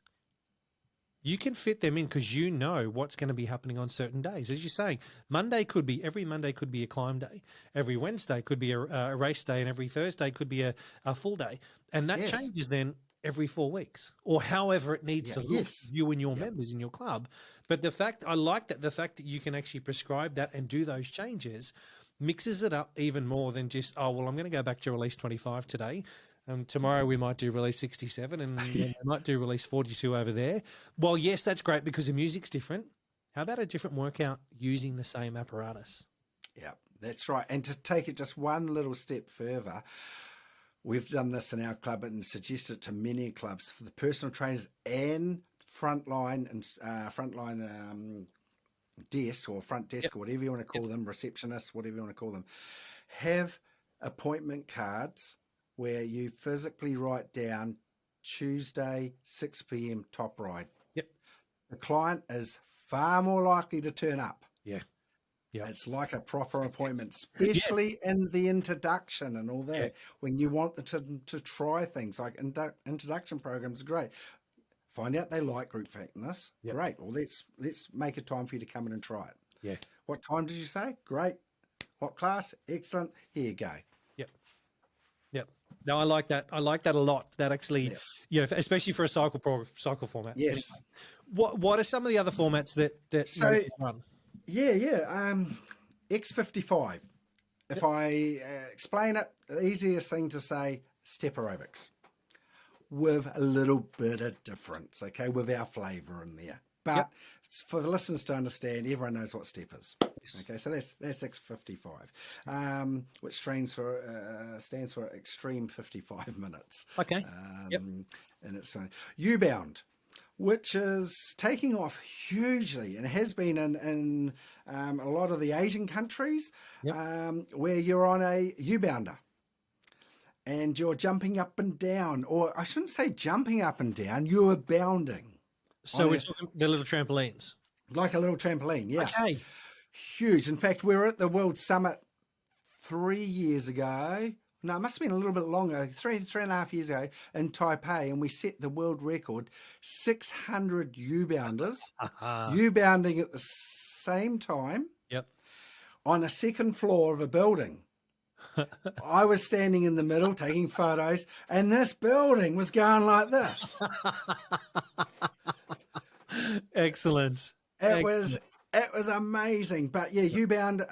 [SPEAKER 1] you can fit them in because you know what's going to be happening on certain days. As you're saying, every Monday could be a climb day. Every Wednesday could be a race day and every Thursday could be a full day. And that changes then every 4 weeks or however it needs to look for you and your members in your club. But I like that the fact that you can actually prescribe that and do those changes mixes it up even more than just, oh, well, I'm going to go back to release 25 today. Tomorrow we might do release 67 and we might do release 42 over there. Well, yes, that's great because the music's different. How about a different workout using the same apparatus?
[SPEAKER 2] Yeah, that's right. And to take it just one little step further, we've done this in our club and suggested it to many clubs for the personal trainers and frontline desk or front desk or whatever you want to call them, receptionists, whatever you want to call them, have appointment cards where you physically write down Tuesday, 6 p.m. top ride.
[SPEAKER 1] Yep.
[SPEAKER 2] The client is far more likely to turn up.
[SPEAKER 1] Yeah. Yeah.
[SPEAKER 2] It's like a proper appointment, especially in the introduction and all that, when you want them to try things like introduction programs are great. Find out they like group fitness. Yep. Great. Well, let's make a time for you to come in and try it.
[SPEAKER 1] Yeah.
[SPEAKER 2] What time did you say? Great. What class? Excellent. Here you go.
[SPEAKER 1] Yep. Yep. No, I like that. I like that a lot. That actually, especially for a cycle format.
[SPEAKER 2] Yes.
[SPEAKER 1] Anyway, what are some of the other formats that
[SPEAKER 2] so
[SPEAKER 1] run?
[SPEAKER 2] X55. If I explain it, the easiest thing to say, step aerobics. With a little bit of difference, okay, with our flavour in there. But for the listeners to understand, everyone knows what step is. Yes. Okay, so that's X55, which stands for Extreme 55 Minutes.
[SPEAKER 1] Okay.
[SPEAKER 2] And it's U-bound, which is taking off hugely and has been in a lot of the Asian countries where you're on a U-bounder. And you're jumping up and down, or I shouldn't say jumping up and down, you're bounding.
[SPEAKER 1] So we're talking the little trampolines.
[SPEAKER 2] Like a little trampoline, yeah.
[SPEAKER 1] Okay.
[SPEAKER 2] Huge. In fact, we were at the World Summit 3 years ago. No, it must have been a little bit longer, three and a half years ago in Taipei, and we set the world record, 600 U-bounders, U-bounding at the same time on a second floor of a building. I was standing in the middle taking photos, and this building was going like this.
[SPEAKER 1] Excellent.
[SPEAKER 2] It was amazing. But yeah, U-bound.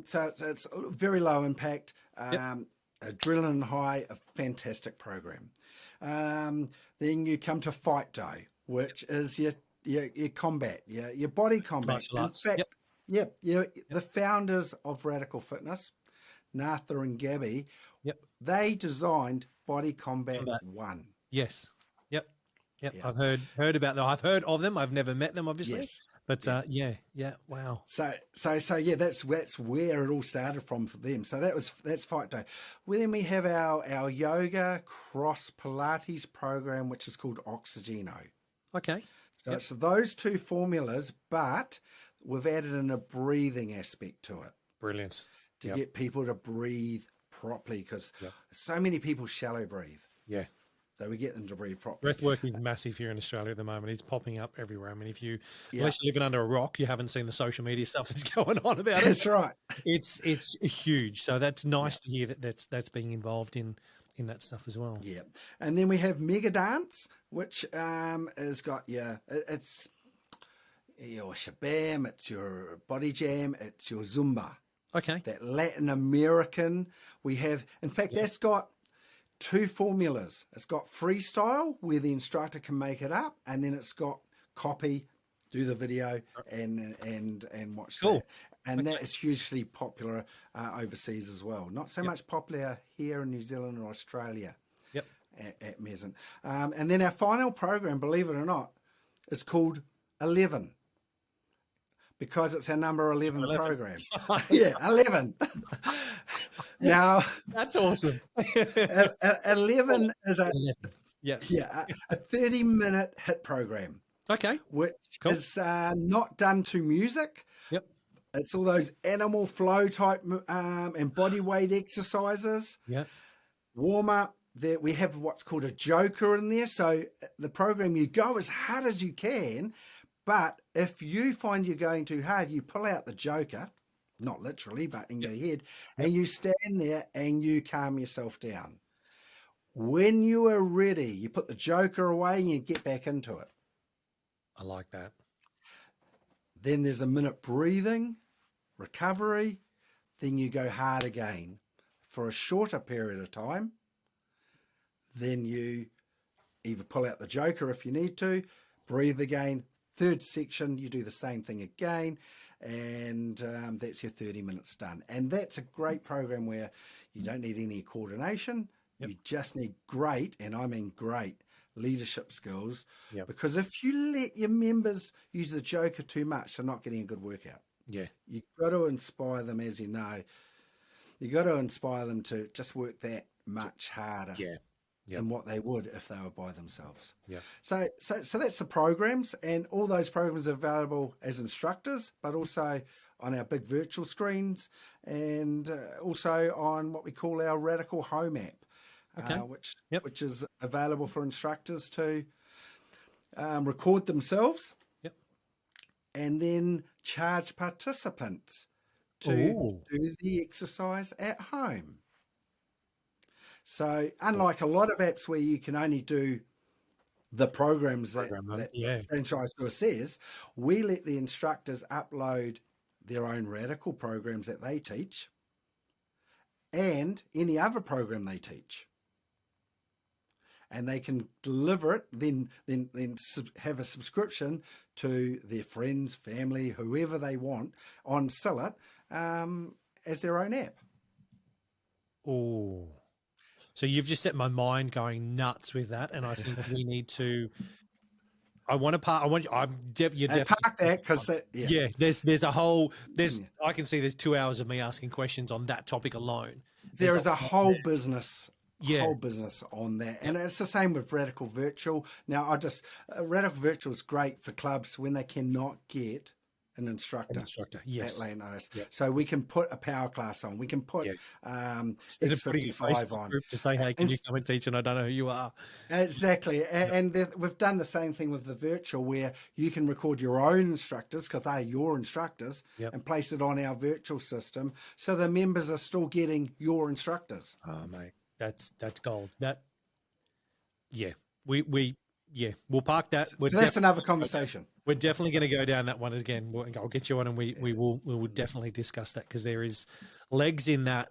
[SPEAKER 2] So it's very low impact, adrenaline high, a fantastic program. Then you come to Fight Day, which is your combat, your body combat. In fact, the founders of Radical Fitness, Natha and Gabby, they designed Body Combat 1.
[SPEAKER 1] Yes. Yep. I've heard about them. I've heard of them. I've never met them, obviously.
[SPEAKER 2] Yes.
[SPEAKER 1] But wow.
[SPEAKER 2] So that's where it all started from for them. So that's Fight Day. Well, then we have our yoga cross Pilates program, which is called Oxygeno.
[SPEAKER 1] Okay.
[SPEAKER 2] So it's those two formulas, but we've added in a breathing aspect to it.
[SPEAKER 1] Brilliant.
[SPEAKER 2] To get people to breathe properly, because
[SPEAKER 1] Yep.
[SPEAKER 2] so many people shallow breathe.
[SPEAKER 1] Yeah.
[SPEAKER 2] So we get them to breathe properly.
[SPEAKER 1] Breath work is massive here in Australia at the moment. It's popping up everywhere. I mean,
[SPEAKER 2] Yeah,
[SPEAKER 1] unless you're living under a rock, you haven't seen the social media stuff that's going on about it.
[SPEAKER 2] that's right.
[SPEAKER 1] It's huge. So that's
[SPEAKER 2] Yeah.
[SPEAKER 1] nice to hear that's being involved in that stuff as well.
[SPEAKER 2] Yeah. And then we have Mega Dance, which has got it's your shabam, it's your body jam, it's your Zumba.
[SPEAKER 1] Okay.
[SPEAKER 2] That Latin American. We have, in fact, that's got two formulas. It's got freestyle, where the instructor can make it up, and then it's got copy, do the video, and watch that. And that is hugely popular overseas as well. Not so much popular here in New Zealand or Australia.
[SPEAKER 1] Yep.
[SPEAKER 2] At present. And then our final program, believe it or not, is called 11. Because it's our number 11 program. Yeah, 11. Now,
[SPEAKER 1] That's awesome.
[SPEAKER 2] 11 is a 30-minute hit program.
[SPEAKER 1] Okay.
[SPEAKER 2] Which is not done to music.
[SPEAKER 1] Yep.
[SPEAKER 2] It's all those animal flow type and body weight exercises.
[SPEAKER 1] Yeah.
[SPEAKER 2] Warm up. We have what's called a joker in there. So the program, you go as hard as you can, but if you find you're going too hard, you pull out the joker, not literally, but in your head, and you stand there and you calm yourself down. When you are ready, you put the joker away and you get back into it.
[SPEAKER 1] I like that.
[SPEAKER 2] Then there's a minute breathing, recovery. Then you go hard again for a shorter period of time. Then you either pull out the joker if you need to, breathe again. Third section, you do the same thing again, and that's your 30 minutes done. And that's a great program where you don't need any coordination. You just need great, and I mean great, leadership skills. Because if you let your members use the joker too much, they're not getting a good workout.
[SPEAKER 1] Yeah.
[SPEAKER 2] You've got to inspire them, as you know. You've got to inspire them to just work that much harder. Than what they would if they were by themselves. So that's the programs, and all those programs are available as instructors, but also on our big virtual screens, and also on what we call our Radical Home app, which is available for instructors to record themselves, and then charge participants to do the exercise at home. So unlike a lot of apps where you can only do the programs that the franchisor says, we let the instructors upload their own Radical programs that they teach and any other program they teach. And they can deliver it, then have a subscription to their friends, family, whoever they want on Sell It as their own app.
[SPEAKER 1] Oh. So you've just set my mind going nuts with that, and I think we need to. You're definitely
[SPEAKER 2] park that because
[SPEAKER 1] There's a whole. I can see there's 2 hours of me asking questions on that topic alone.
[SPEAKER 2] There is a whole business. Whole business on that, and it's the same with Radical Virtual. Now, Radical Virtual is great for clubs when they cannot get an instructor
[SPEAKER 1] yes.
[SPEAKER 2] at late notice. So we can put a power class on. We can put X55 on.
[SPEAKER 1] To say, hey, can you come and teach? And I don't know who you are.
[SPEAKER 2] Exactly. And we've done the same thing with the virtual, where you can record your own instructors, because they're your instructors, and place it on our virtual system. So the members are still getting your instructors.
[SPEAKER 1] Oh, mate, that's gold. We'll park that.
[SPEAKER 2] So that's another conversation.
[SPEAKER 1] We're definitely going to go down that one again. I'll get you on, and we will definitely discuss that, because there is legs in that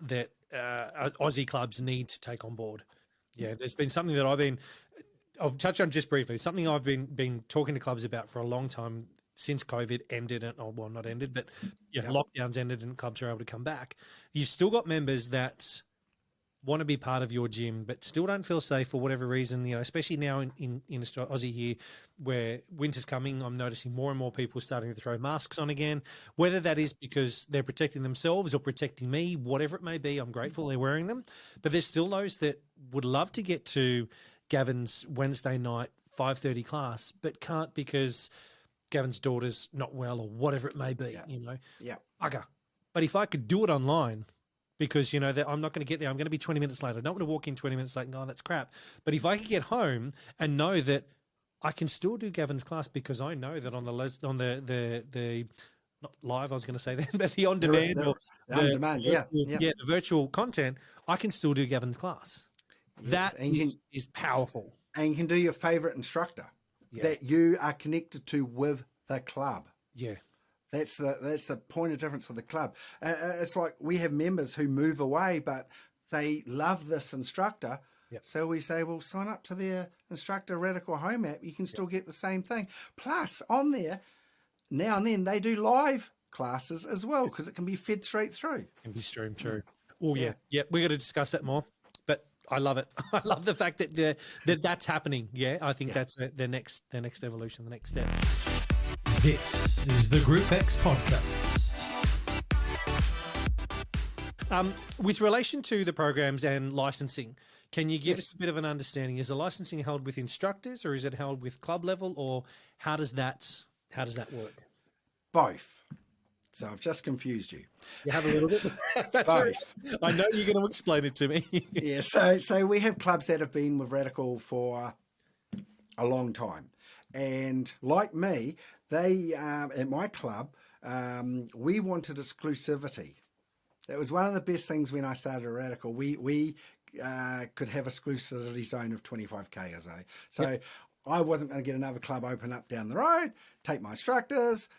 [SPEAKER 1] Aussie clubs need to take on board. Yeah, there's been something that I'll touch on just briefly. It's something I've been talking to clubs about for a long time since COVID ended, not ended, but lockdowns ended and clubs are able to come back. You've still got members that want to be part of your gym, but still don't feel safe for whatever reason, especially now in Aussie here, where winter's coming. I'm noticing more and more people starting to throw masks on again, whether that is because they're protecting themselves or protecting me, whatever it may be. I'm grateful they're wearing them, but there's still those that would love to get to Gavin's Wednesday night 5:30 class, but can't because Gavin's daughter's not well or whatever it may be, Bugger. But if I could do it online, because, you know, that I'm not going to get there. I'm going to be 20 minutes late. I don't want to walk in 20 minutes late and go, oh, that's crap. But if I can get home and know that I can still do Gavin's class because I know that on the not live, I was going to say that, but the on demand or
[SPEAKER 2] on demand,
[SPEAKER 1] the virtual content, I can still do Gavin's class.
[SPEAKER 2] Yes,
[SPEAKER 1] That is powerful.
[SPEAKER 2] And you can do your favorite instructor that you are connected to with the club.
[SPEAKER 1] Yeah.
[SPEAKER 2] That's the point of difference of the club. It's like we have members who move away, but they love this instructor.
[SPEAKER 1] Yep.
[SPEAKER 2] So we say, well, sign up to their instructor Radical Home app. You can still get the same thing. Plus, on there, now and then, they do live classes as well because it can be fed straight through.
[SPEAKER 1] It can be streamed through. Oh, yeah. We're going to discuss that more. But I love it. I love the fact that that's happening. Yeah, I think that's the next evolution, the next step.
[SPEAKER 3] This is the Group X podcast.
[SPEAKER 1] With relation to the programs and licensing, can you give us a bit of an understanding? Is the licensing held with instructors or is it held with club level, or how does that work?
[SPEAKER 2] Both. So I've just confused you.
[SPEAKER 1] You have a little bit. That's
[SPEAKER 2] Both.
[SPEAKER 1] Right. I know you're going to explain it to me.
[SPEAKER 2] Yeah. So we have clubs that have been with Radical for a long time, and like me, they at my club we wanted exclusivity. That was one of the best things when I started at Radical. We could have exclusivity zone of 25k a day. So I wasn't going to get another club open up down the road, take my instructors,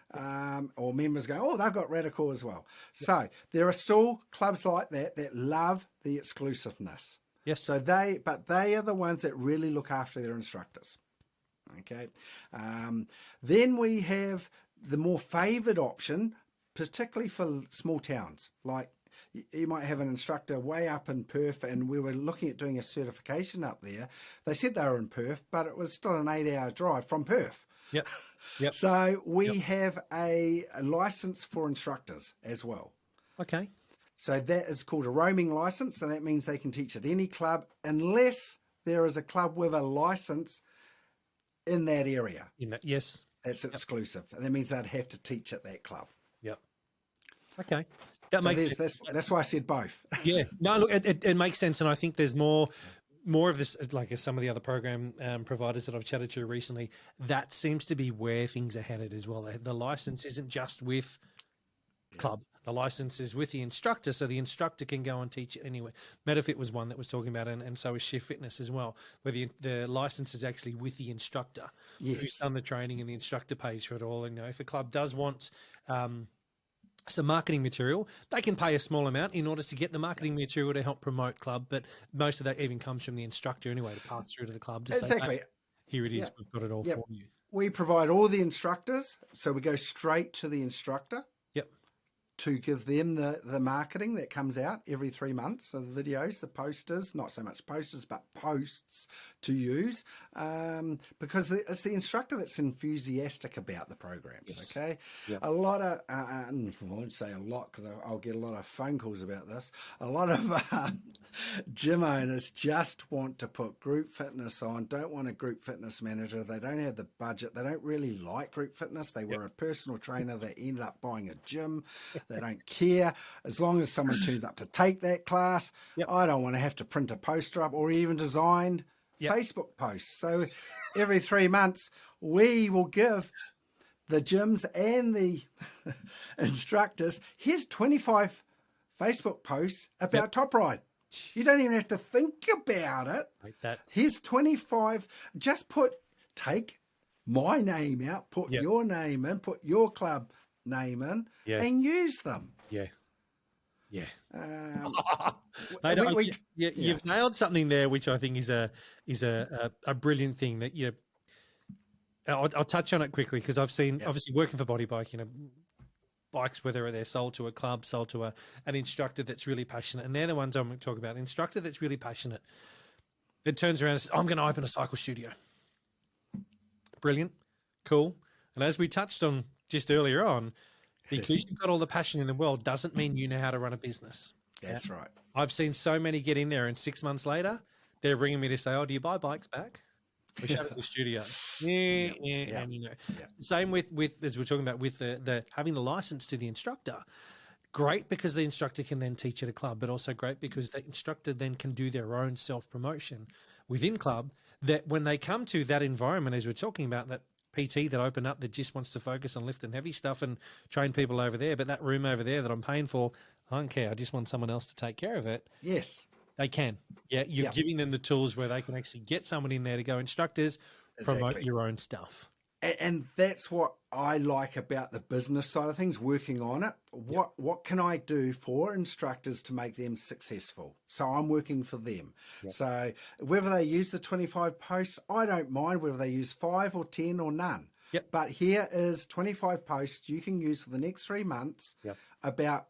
[SPEAKER 2] or members going, oh, they've got Radical as well. So there are still clubs like that love the exclusiveness.
[SPEAKER 1] Yes.
[SPEAKER 2] So they are the ones that really look after their instructors. Okay. Then we have the more favoured option, particularly for small towns. Like you might have an instructor way up in Perth, and we were looking at doing a certification up there. They said they were in Perth, but it was still an 8-hour drive from Perth.
[SPEAKER 1] Yep.
[SPEAKER 2] So we have a license for instructors as well.
[SPEAKER 1] Okay.
[SPEAKER 2] So that is called a roaming license, and that means they can teach at any club unless there is a club with a license in that area.
[SPEAKER 1] Yes.
[SPEAKER 2] That's exclusive. And that means they'd have to teach at that club.
[SPEAKER 1] Yep. Okay. That makes sense.
[SPEAKER 2] That's why I said both.
[SPEAKER 1] Yeah. No, look, it makes sense. And I think there's more of this, like some of the other program providers that I've chatted to recently, that seems to be where things are headed as well. The license isn't just with club. The license is with the instructor, so the instructor can go and teach it anywhere. MetaFit was one that was talking about, and so is Shift Fitness as well, where the license is actually with the instructor who's done the training, and the instructor pays for it all. And if a club does want some marketing material, they can pay a small amount in order to get the marketing material to help promote club, but most of that even comes from the instructor anyway to pass through to the club to say, hey, here it is, we've got it all for you.
[SPEAKER 2] We provide all the instructors, so we go straight to the instructor. To give them the marketing that comes out every 3 months. So the videos, the posters, not so much posters, but posts to use, because it's the instructor that's enthusiastic about the programs, okay? Yep. A lot of, I won't say a lot because I'll get a lot of phone calls about this, a lot of gym owners just want to put group fitness on, don't want a group fitness manager, they don't have the budget, they don't really like group fitness, they were a personal trainer that ended up buying a gym. They don't care. As long as someone turns up to take that class, I don't want to have to print a poster up or even design Facebook posts. So every 3 months, we will give the gyms and the instructors, here's 25 Facebook posts about Top Ride. You don't even have to think about it. Here's 25. Just take my name out, put your name in, put your club name in, and use them.
[SPEAKER 1] You've nailed something there, which I think is a brilliant thing that I'll touch on it quickly because I've seen obviously working for Body Bike, bikes, whether they're sold to a club, sold to an instructor that's really passionate, and they're the ones I'm going to talk about. The instructor that's really passionate, it turns around and says, I'm going to open a cycle studio. Brilliant, cool. And as we touched on just earlier on, because you've got all the passion in the world doesn't mean you know how to run a business.
[SPEAKER 2] That's right.
[SPEAKER 1] I've seen so many get in there and 6 months later, they're ringing me to say, oh, do you buy bikes back? We shut at the studio. And, same with as we're talking about with the having the license to the instructor. great because the instructor can then teach at a club, but also great because the instructor then can do their own self-promotion within club, that when they come to that environment, as we're talking about, that PT that opened up that just wants to focus on lifting heavy stuff and train people over there, but that room over there that I'm paying for, I don't care. I just want someone else to take care of it.
[SPEAKER 2] Yes.
[SPEAKER 1] They can. Yeah, you're giving them the tools where they can actually get someone in there to go, instructors, promote your own stuff.
[SPEAKER 2] And that's what I like about the business side of things, working on it. What can I do for instructors to make them successful? So I'm working for them. So whether they use the 25 posts, I don't mind whether they use 5 or 10 or none. But here is 25 posts you can use for the next 3 months about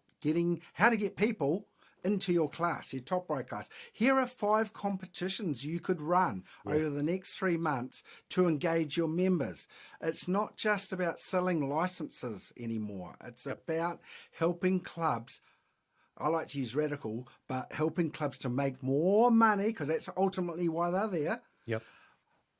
[SPEAKER 2] how to get people into your class, your top rope class. Here are 5 competitions you could run over the next 3 months to engage your members. It's not just about selling licenses anymore. It's about helping clubs. I like to use radical, but helping clubs to make more money, because that's ultimately why they're there.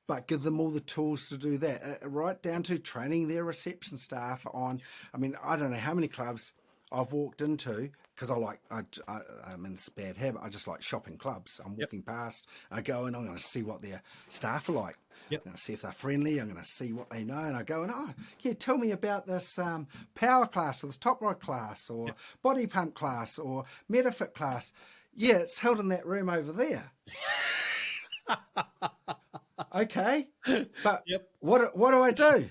[SPEAKER 2] But give them all the tools to do that, right down to training their reception staff on. I mean, I don't know how many clubs I've walked into, because I'm in this bad habit. I just like shopping clubs. I'm walking past, I go and I'm going to see what their staff are like. I'm going to see if they're friendly. I'm going to see what they know. And I go and, tell me about this power class or this top rod class or body pump class or Metafit class. Yeah, it's held in that room over there. Okay, but what do I do?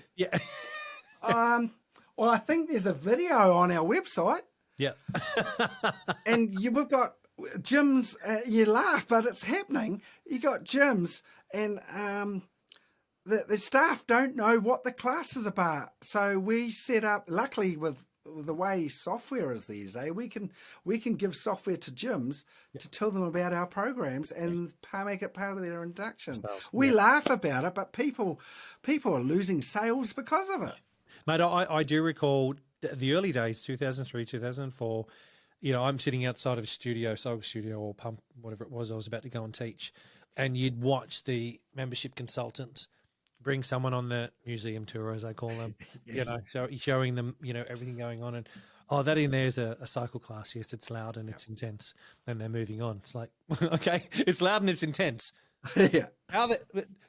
[SPEAKER 2] Well, I think there's a video on our website. And we've got gyms. You laugh, but it's happening. You got gyms, and the staff don't know what the class is about. So we set up. Luckily, with the way software is these days, we can give software to gyms to tell them about our programs and make it part of their induction. We laugh about it, but people are losing sales because of it.
[SPEAKER 1] Mate, I do recall the early days, 2003, 2004, I'm sitting outside of a studio, Soul Studio or Pump, whatever it was, I was about to go and teach, and you'd watch the membership consultants bring someone on the museum tour, as I call them, showing them, everything going on. And, that in there's a cycle class. Yes, it's loud and it's intense. And they're moving on. It's like, okay, it's loud and it's intense.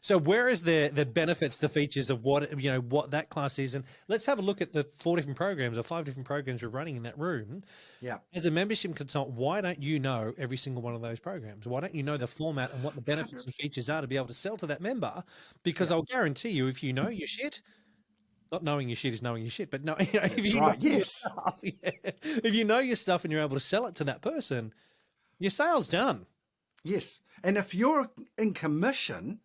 [SPEAKER 1] So where is the benefits, the features of what that class is? And let's have a look at the 4 different programs or 5 different programs we're running in that room. As a membership consultant, why don't you know every single one of those programs? Why don't you know the format and what the benefits and features are to be able to sell to that member? Because I'll guarantee you, if you know your shit, not knowing your shit is knowing your shit, but if you know your stuff, if you know your stuff and you're able to sell it to that person, your sale's done.
[SPEAKER 2] Yes. And if you're in commission,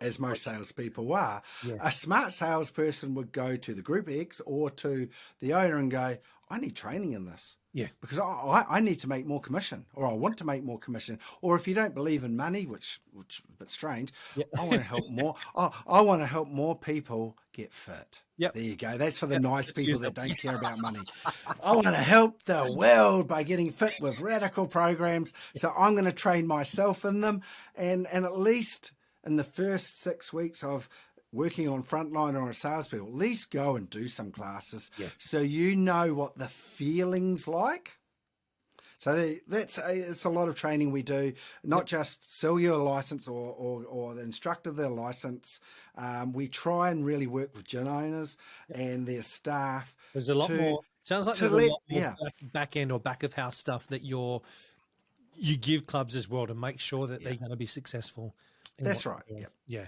[SPEAKER 2] as most salespeople are, a smart salesperson would go to the Group X or to the owner and go, I need training in this. Because I need to make more commission, or I want to make more commission. Or if you don't believe in money, which is a bit strange, I want to help more. I want to help more people get fit. There you go. That's for the nice people that don't care about money. I want to help the world by getting fit with radical programs. So I'm going to train myself in them. And at least in the first 6 weeks of working on frontline or salespeople, at least go and do some classes so you know what the feeling's like. So it's a lot of training we do, not just sell you a license or the instructor their license. We try and really work with gym owners and their staff.
[SPEAKER 1] There's a lot more. Sounds like there's a lot more back end or back of house stuff that you give clubs as well to make sure that they're going to be successful.
[SPEAKER 2] That's right.
[SPEAKER 1] Yeah.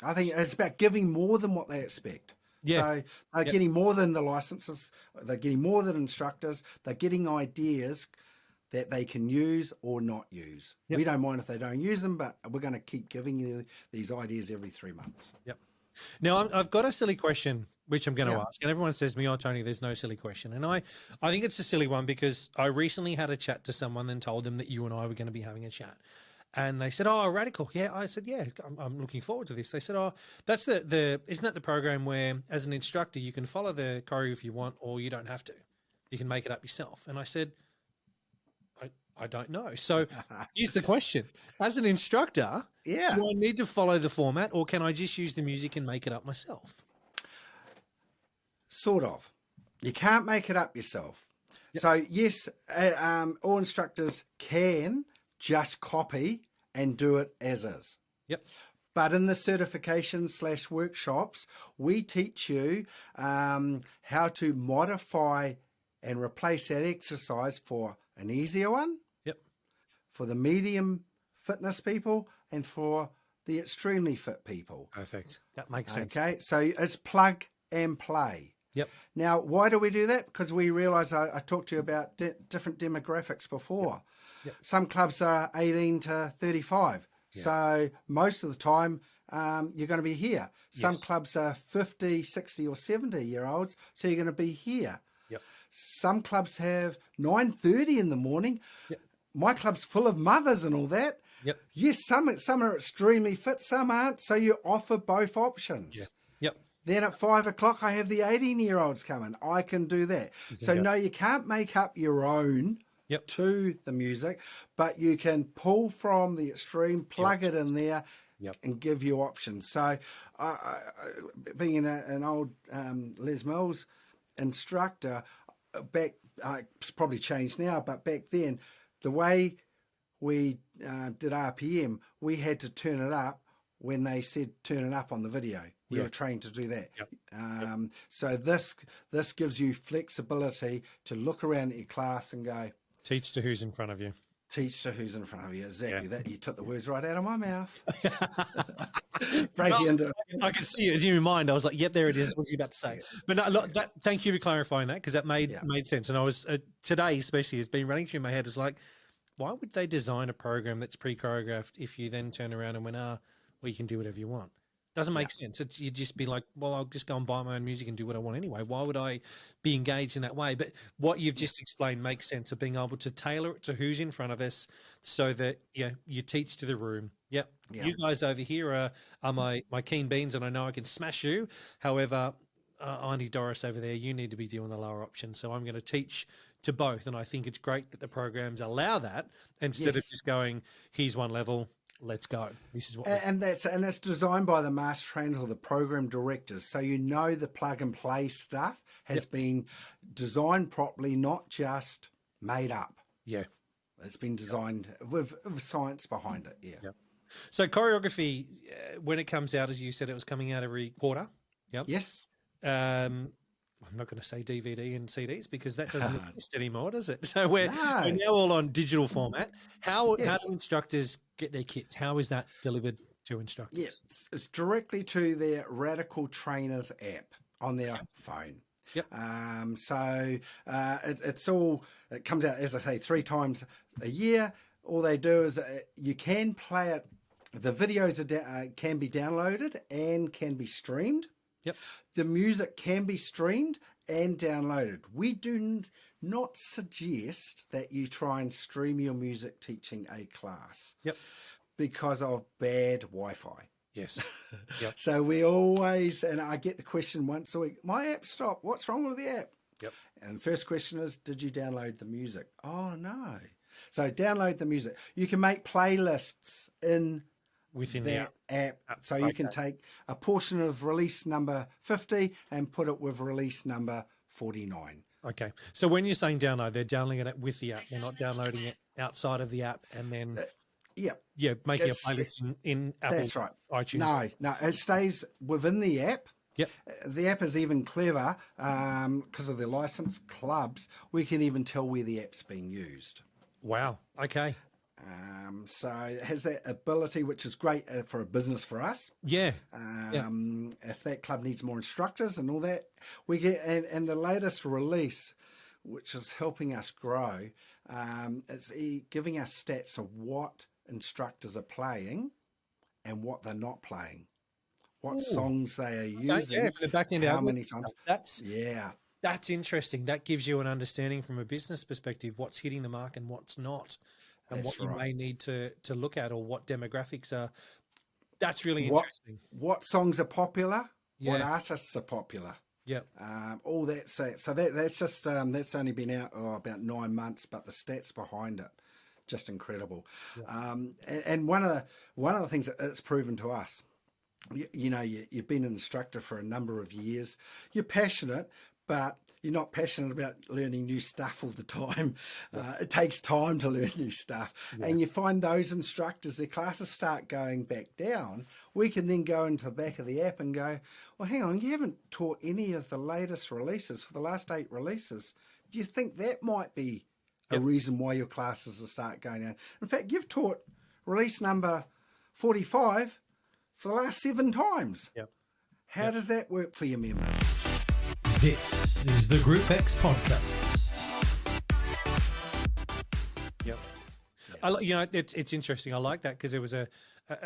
[SPEAKER 2] I think it's about giving more than what they expect. So they're getting more than the licenses. They're getting more than instructors. They're getting ideas that they can use or not use. We don't mind if they don't use them, but we're going to keep giving you these ideas every 3 months.
[SPEAKER 1] Now, I've got a silly question, which I'm going to ask. And everyone says to me, oh, Tony, there's no silly question. And I think it's a silly one because I recently had a chat to someone and told them that you and I were going to be having a chat. And they said, oh, radical. Yeah. I said, yeah, I'm looking forward to this. They said, oh, that's isn't that the program where as an instructor, you can follow the choreo if you want, or you don't have to. You can make it up yourself. And I said, I don't know. So here's the question. As an instructor, do I need to follow the format, or can I just use the music and make it up myself?
[SPEAKER 2] Sort of. You can't make it up yourself. So yes, all instructors can just copy and do it as is.
[SPEAKER 1] Yep.
[SPEAKER 2] But in the certifications / workshops, we teach you how to modify and replace that exercise for an easier one,
[SPEAKER 1] Yep.
[SPEAKER 2] for the medium fitness people, and for the extremely fit people.
[SPEAKER 1] Perfect. That makes sense.
[SPEAKER 2] Okay, so it's plug and play.
[SPEAKER 1] Yep.
[SPEAKER 2] Now, why do we do that? Because we realise I talked to you about different demographics before.
[SPEAKER 1] Yep.
[SPEAKER 2] Some clubs are 18 to 35.
[SPEAKER 1] Yeah.
[SPEAKER 2] So most of the time, you're going to be here. Some
[SPEAKER 1] Yes.
[SPEAKER 2] clubs are 50, 60 or 70-year-olds, so you're going to be here.
[SPEAKER 1] Yep.
[SPEAKER 2] Some clubs have 9:30 in the morning.
[SPEAKER 1] Yep.
[SPEAKER 2] My club's full of mothers and all that.
[SPEAKER 1] Yep.
[SPEAKER 2] Yes, some are extremely fit, some aren't. So you offer both options.
[SPEAKER 1] Yeah. Yep.
[SPEAKER 2] Then at 5 o'clock, I have the 18-year-olds coming. I can do that. So
[SPEAKER 1] go.
[SPEAKER 2] no, you can't make up your own
[SPEAKER 1] Yep.
[SPEAKER 2] to the music, but you can pull from the extreme, plug it in there,
[SPEAKER 1] Yep.
[SPEAKER 2] and give you options. So being an old Les Mills instructor, it's probably changed now, but back then, the way we did RPM, we had to turn it up when they said turn it up on the video. We were trained to do that.
[SPEAKER 1] Yep.
[SPEAKER 2] So this gives you flexibility to look around at your class and go,
[SPEAKER 1] Teach to who's in front of you.
[SPEAKER 2] teach to who's in front of you. Exactly.
[SPEAKER 1] Yeah.
[SPEAKER 2] That you took the words right out of my mouth. Break it into
[SPEAKER 1] I can see it in your mind. I was like, "Yep, there it is." What was you about to say? But no, look, thank you for clarifying that because that made sense. And I was today, especially, has been running through my head. It's like, why would they design a program that's pre-choreographed if you then turn around and went, well, you can do whatever you want? Doesn't make sense. You'd just be like, well, I'll just go and buy my own music and do what I want anyway. Why would I be engaged in that way? But what you've just explained makes sense of being able to tailor it to who's in front of us so that you teach to the room. Yep. You guys over here are my keen beans and I know I can smash you. However, Auntie Doris over there, you need to be doing the lower option. So I'm going to teach to both. And I think it's great that the programs allow that instead of just going, here's one level, let's go. This is what
[SPEAKER 2] and it's designed by the master trainers or the program directors. So the plug and play stuff has been designed properly, not just made up.
[SPEAKER 1] Yeah.
[SPEAKER 2] It's been designed with science behind it. Yeah.
[SPEAKER 1] Yep. So choreography, when it comes out, as you said, it was coming out every quarter. Yep.
[SPEAKER 2] Yes.
[SPEAKER 1] I'm not going to say DVD and CDs because that doesn't exist anymore, does it? So we're now all on digital format. How do instructors get their kits? How is that delivered to instructors?
[SPEAKER 2] Yes, it's directly to their Radical Trainers app on their phone.
[SPEAKER 1] Yep.
[SPEAKER 2] It comes out, as I say, 3 times a year. All they do is you can play it. The videos can be downloaded and can be streamed.
[SPEAKER 1] Yep.
[SPEAKER 2] The music can be streamed and downloaded. We do not suggest that you try and stream your music teaching a class.
[SPEAKER 1] Yep.
[SPEAKER 2] Because of bad Wi-Fi.
[SPEAKER 1] Yes. Yep.
[SPEAKER 2] So we always, and I get the question once a week, my app stopped. What's wrong with the app?
[SPEAKER 1] Yep.
[SPEAKER 2] And the first question is, did you download the music? Oh, no. So download the music. You can make playlists within the app. So you can take a portion of release number 50 and put it with release number 49.
[SPEAKER 1] Okay. So when you're saying download, they're downloading it with the app. They're not downloading it outside of the app and then making a playlist in Apple.
[SPEAKER 2] That's right.
[SPEAKER 1] iTunes.
[SPEAKER 2] No, it stays within the app.
[SPEAKER 1] Yep.
[SPEAKER 2] The app is even clever because of the licensed clubs. We can even tell where the app's being used.
[SPEAKER 1] Wow. Okay.
[SPEAKER 2] So it has that ability, which is great for a business for us.
[SPEAKER 1] Yeah.
[SPEAKER 2] If that club needs more instructors and all that, we get and the latest release, which is helping us grow, it's giving us stats of what instructors are playing and what they're not playing, what songs they are using, how many times.
[SPEAKER 1] That's interesting. That gives you an understanding from a business perspective what's hitting the mark and what's not. And what you may need to look at or what demographics are. That's really interesting.
[SPEAKER 2] What songs are popular? What artists are popular?
[SPEAKER 1] Yep.
[SPEAKER 2] All that. So that's just that's only been out about 9 months, but the stats behind it, just incredible. Yep. And one of the things that it's proven to us, you've been an instructor for a number of years. You're passionate, but you're not passionate about learning new stuff all the time. It takes time to learn new stuff.
[SPEAKER 1] Yeah.
[SPEAKER 2] And you find those instructors, their classes start going back down. We can then go into the back of the app and go, well, hang on, you haven't taught any of the latest releases for the last 8 releases. Do you think that might be a reason why your classes will start going down? In fact, you've taught release number 45 for the last 7 times.
[SPEAKER 1] Yep.
[SPEAKER 2] How does that work for your members?
[SPEAKER 3] This is the Group X podcast.
[SPEAKER 1] Yep. It's interesting. I like that because there was a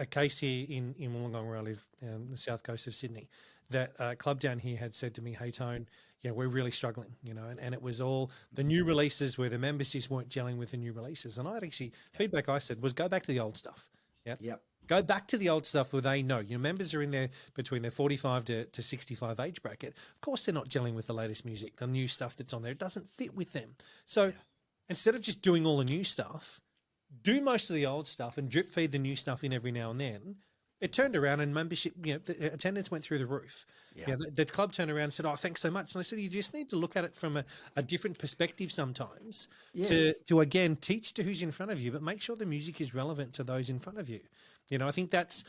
[SPEAKER 1] case here in Wollongong where I live, the south coast of Sydney, that a club down here had said to me, "Hey, Tone, we're really struggling, and it was all the new releases where the members just weren't gelling with the new releases." And I'd actually, feedback I said was go back to the old stuff. Yeah.
[SPEAKER 2] Yep.
[SPEAKER 1] Go back to the old stuff where they know your members are in there between their 45 to 65 age bracket. Of course, they're not gelling with the latest music, the new stuff that's on there. It doesn't fit with them. So instead of just doing all the new stuff, do most of the old stuff and drip feed the new stuff in every now and then. It turned around and membership, the attendance went through the roof.
[SPEAKER 2] Yeah.
[SPEAKER 1] The club turned around and said, "Oh, thanks so much." And I said, "You just need to look at it from a different perspective sometimes to again teach to who's in front of you, but make sure the music is relevant to those in front of you." I think that's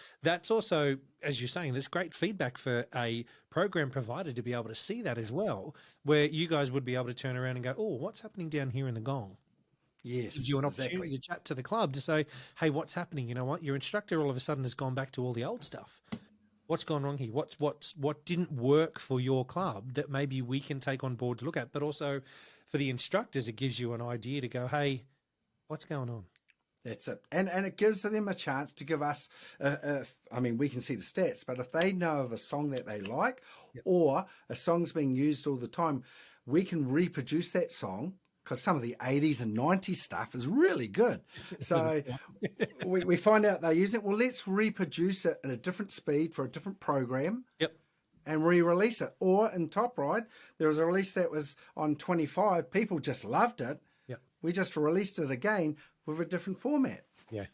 [SPEAKER 1] also, as you're saying, there's great feedback for a program provider to be able to see that as well, where you guys would be able to turn around and go, "Oh, what's happening down here in the gong?"
[SPEAKER 2] Yes,
[SPEAKER 1] Gives you an opportunity to chat to the club to say, "Hey, what's happening? You know what? Your instructor all of a sudden has gone back to all the old stuff. What's gone wrong here? What didn't work for your club that maybe we can take on board to look at?" But also for the instructors, it gives you an idea to go, "Hey, what's going on?"
[SPEAKER 2] That's it. And it gives them a chance to give us, we can see the stats, but if they know of a song that they like or a song's being used all the time, we can reproduce that song, because some of the 80s and 90s stuff is really good. So we find out they use it. Well, let's reproduce it at a different speed for a different program.
[SPEAKER 1] Yep.
[SPEAKER 2] And re-release it. Or in Top Ride, there was a release that was on 25. People just loved it.
[SPEAKER 1] Yep.
[SPEAKER 2] We just released it again with a different format.
[SPEAKER 1] Yeah.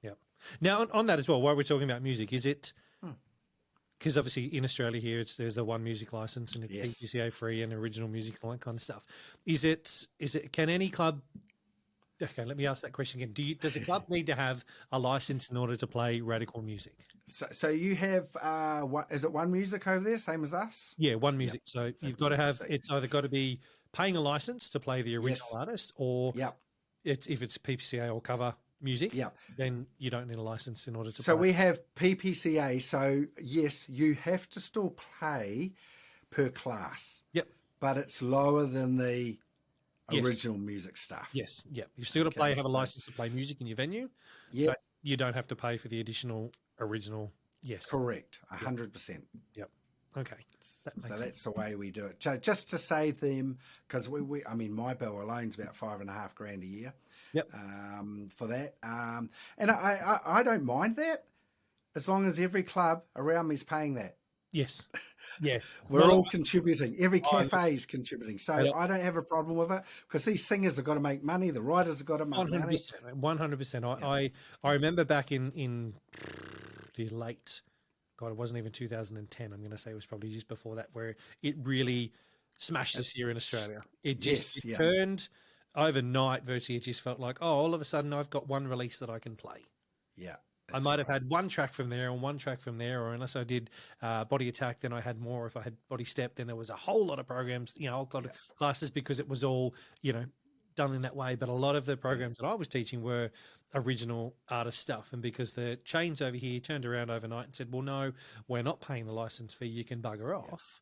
[SPEAKER 1] Yep. Now, on that as well, while we're talking about music, is it... Because obviously in Australia here, there's the one music license and it's PCA free and original music and all that kind of stuff. Is it? Can any club? Okay, let me ask that question again. Does a club need to have a license in order to play radical music?
[SPEAKER 2] So you have is it One Music over there, same as us?
[SPEAKER 1] Yeah, One Music. So you've got to have. It's either got to be paying a license to play the original artist, or if it's PPCA or cover music, then you don't need a license in order to play.
[SPEAKER 2] We have PPCA, so yes, you have to still play per class. Yep. But it's lower than the original music stuff.
[SPEAKER 1] Yes, yep. You've still got to have a license to play music in your venue.
[SPEAKER 2] Yeah.
[SPEAKER 1] But you don't have to pay for the additional original. Yes.
[SPEAKER 2] Correct. 100%.
[SPEAKER 1] Yep. Okay.
[SPEAKER 2] So that's the way we do it. So just to save them, because my bill alone is about $5,500 a year.
[SPEAKER 1] Yep.
[SPEAKER 2] For that. And I don't mind that as long as every club around me is paying that.
[SPEAKER 1] Yes. Yeah.
[SPEAKER 2] We're all contributing. Every cafe is contributing. So I don't have a problem with it, because these singers have got to make money. The writers have got to make
[SPEAKER 1] 100%,
[SPEAKER 2] money.
[SPEAKER 1] 100%. I remember back in the late... God, it wasn't even 2010. I'm going to say it was probably just before that, where it really smashed us here in Australia. It just turned overnight. Virtually, it just felt like, all of a sudden I've got one release that I can play. Yeah. I might have had one track from there and one track from there, or unless I did Body Attack, then I had more. If I had Body Step, then there was a whole lot of programs, classes, because it was all, done in that way. But a lot of the programs that I was teaching were original artist stuff, and because the chains over here turned around overnight and said, well, no, we're not paying the license fee, you can bugger off.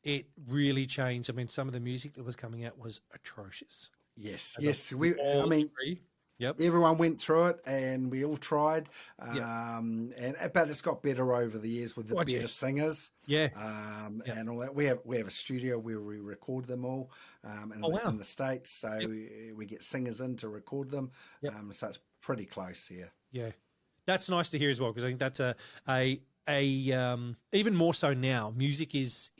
[SPEAKER 1] It really changed. Some of the music that was coming out was atrocious.
[SPEAKER 2] Yes. Everyone went through it and we all tried, but it's got better over the years with the better singers, and all that. We have a studio where we record them all in the States, so we get singers in to record them, so it's pretty close here. Yeah,
[SPEAKER 1] that's nice to hear as well, because I think that's a even more so now. Music is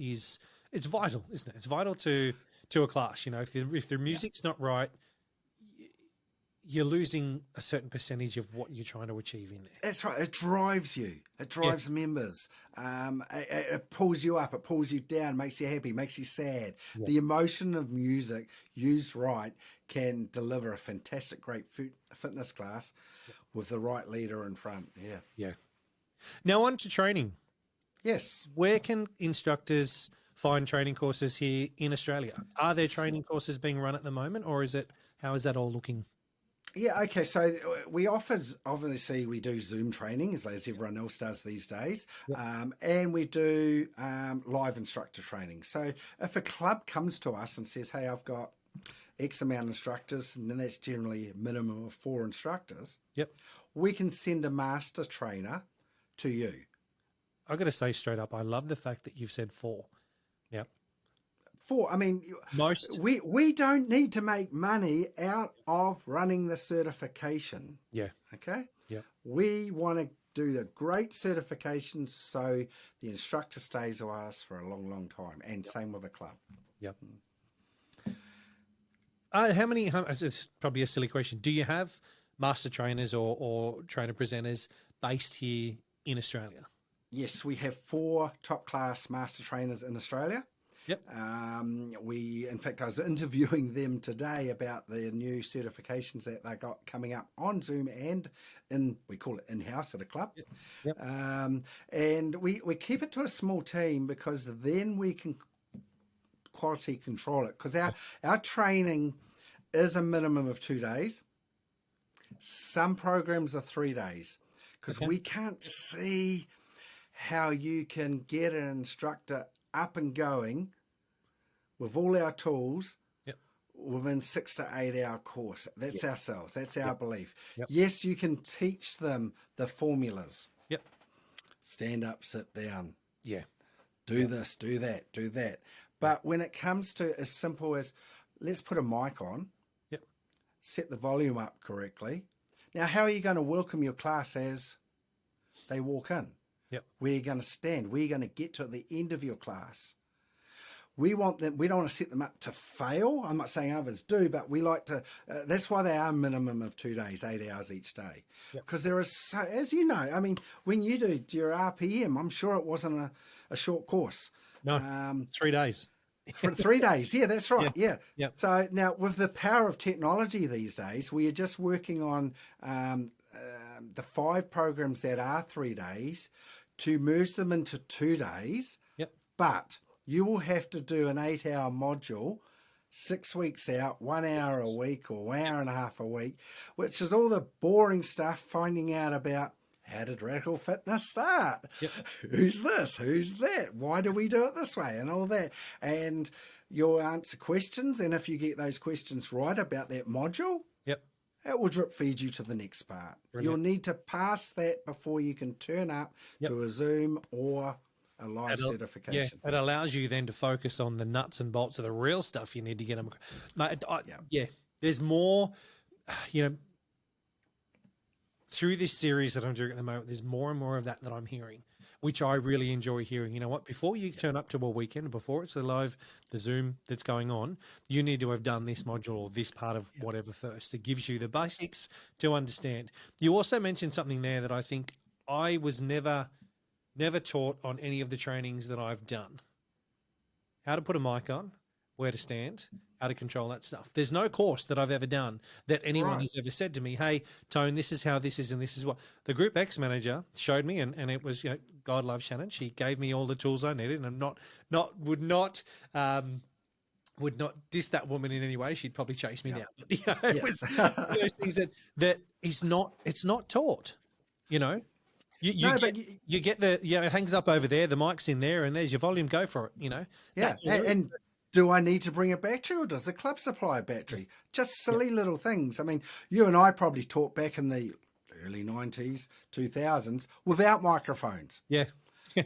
[SPEAKER 1] it's vital, isn't it? It's vital to a class. If the music's not right, you're losing a certain percentage of what you're trying to achieve in there.
[SPEAKER 2] That's right. It drives you. It drives members. It pulls you up. It pulls you down. Makes you happy. Makes you sad.
[SPEAKER 1] Yeah.
[SPEAKER 2] The emotion of music used right can deliver a fantastic, great fitness class with the right leader in front. Yeah.
[SPEAKER 1] Yeah. Now on to training.
[SPEAKER 2] Yes.
[SPEAKER 1] Where can instructors find training courses here in Australia? Are there training courses being run at the moment, or how is that all looking?
[SPEAKER 2] Yeah, okay. So we obviously we do Zoom training as everyone else does these days.
[SPEAKER 1] Yep.
[SPEAKER 2] And we do live instructor training. So if a club comes to us and says, hey, I've got X amount of instructors, and then that's generally a minimum of 4 instructors,
[SPEAKER 1] Yep.
[SPEAKER 2] we can send a master trainer to you.
[SPEAKER 1] I've got to say straight up, I love the fact that you've said 4. Yep.
[SPEAKER 2] 4, I mean,
[SPEAKER 1] Most.
[SPEAKER 2] we don't need to make money out of running the certification.
[SPEAKER 1] Yeah.
[SPEAKER 2] Okay?
[SPEAKER 1] Yeah.
[SPEAKER 2] We want to do the great certification so the instructor stays with us for a long, long time. And same with a club.
[SPEAKER 1] Yep. It's probably a silly question. Do you have master trainers or trainer presenters based here in Australia?
[SPEAKER 2] Yes, we have 4 top-class master trainers in Australia.
[SPEAKER 1] Yep.
[SPEAKER 2] In fact, I was interviewing them today about the new certifications that they got coming up on Zoom and we call it in-house at a club.
[SPEAKER 1] Yep.
[SPEAKER 2] And we keep it to a small team because then we can quality control it, because our training is a minimum of 2 days. Some programs are 3 days because we can't see how you can get an instructor up and going with all our tools within 6 to 8 hour course. That's ourselves. That's our belief.
[SPEAKER 1] Yep.
[SPEAKER 2] Yes, you can teach them the formulas.
[SPEAKER 1] Yep.
[SPEAKER 2] Stand up, sit down.
[SPEAKER 1] Yeah.
[SPEAKER 2] Do this, do that, do that. But when it comes to as simple as, let's put a mic on, set the volume up correctly. Now, how are you going to welcome your class as they walk in?
[SPEAKER 1] Yep.
[SPEAKER 2] Where are you going to stand? Where are you going to get to at the end of your class? We want them. We don't want to set them up to fail. I'm not saying others do, but we like to. That's why they are a minimum of 2 days, 8 hours each day. Because there is, so, as you know, I mean, when you do your RPM, I'm sure it wasn't a short course.
[SPEAKER 1] No, 3 days.
[SPEAKER 2] For 3 days. Yeah, that's right. Yeah.
[SPEAKER 1] Yep.
[SPEAKER 2] So now with the power of technology these days, we are just working on the 5 programs that are 3 days to merge them into 2 days.
[SPEAKER 1] Yep.
[SPEAKER 2] But you will have to do an 8-hour module 6 weeks out, 1 hour a week or 1 hour and a half a week, which is all the boring stuff, finding out about how did Radical Fitness start?
[SPEAKER 1] Yep.
[SPEAKER 2] Who's this? Who's that? Why do we do it this way? And all that. And you'll answer questions. And if you get those questions right about that module, it will drip feed you to the next part.
[SPEAKER 1] Brilliant.
[SPEAKER 2] You'll need to pass that before you can turn up to a Zoom or a live certification.
[SPEAKER 1] Yeah, it allows you then to focus on the nuts and bolts of the real stuff you need to get them. Mate, there's more, through this series that I'm doing at the moment, there's more and more of that I'm hearing, which I really enjoy hearing. You know what? Before you turn up to a weekend, before it's the Zoom that's going on, you need to have done this module or this part of whatever first. It gives you the basics to understand. You also mentioned something there that I think I was never taught on any of the trainings that I've done. How to put a mic on, where to stand, how to control that stuff. There's no course that I've ever done that anyone has ever said to me, hey, Tone, this is how this is and this is what. The Group X manager showed me, and it was, God love Shannon. She gave me all the tools I needed, and would not diss that woman in any way. She'd probably chase me down. But, it was those things that it's not taught, You get it hangs up over there, the mic's in there, and there's your volume, go for it,
[SPEAKER 2] Yeah, and do I need to bring a battery, or does the club supply a battery? Just silly little things. I mean, you and I probably taught back in the early 90s, 2000s without microphones.
[SPEAKER 1] Yeah.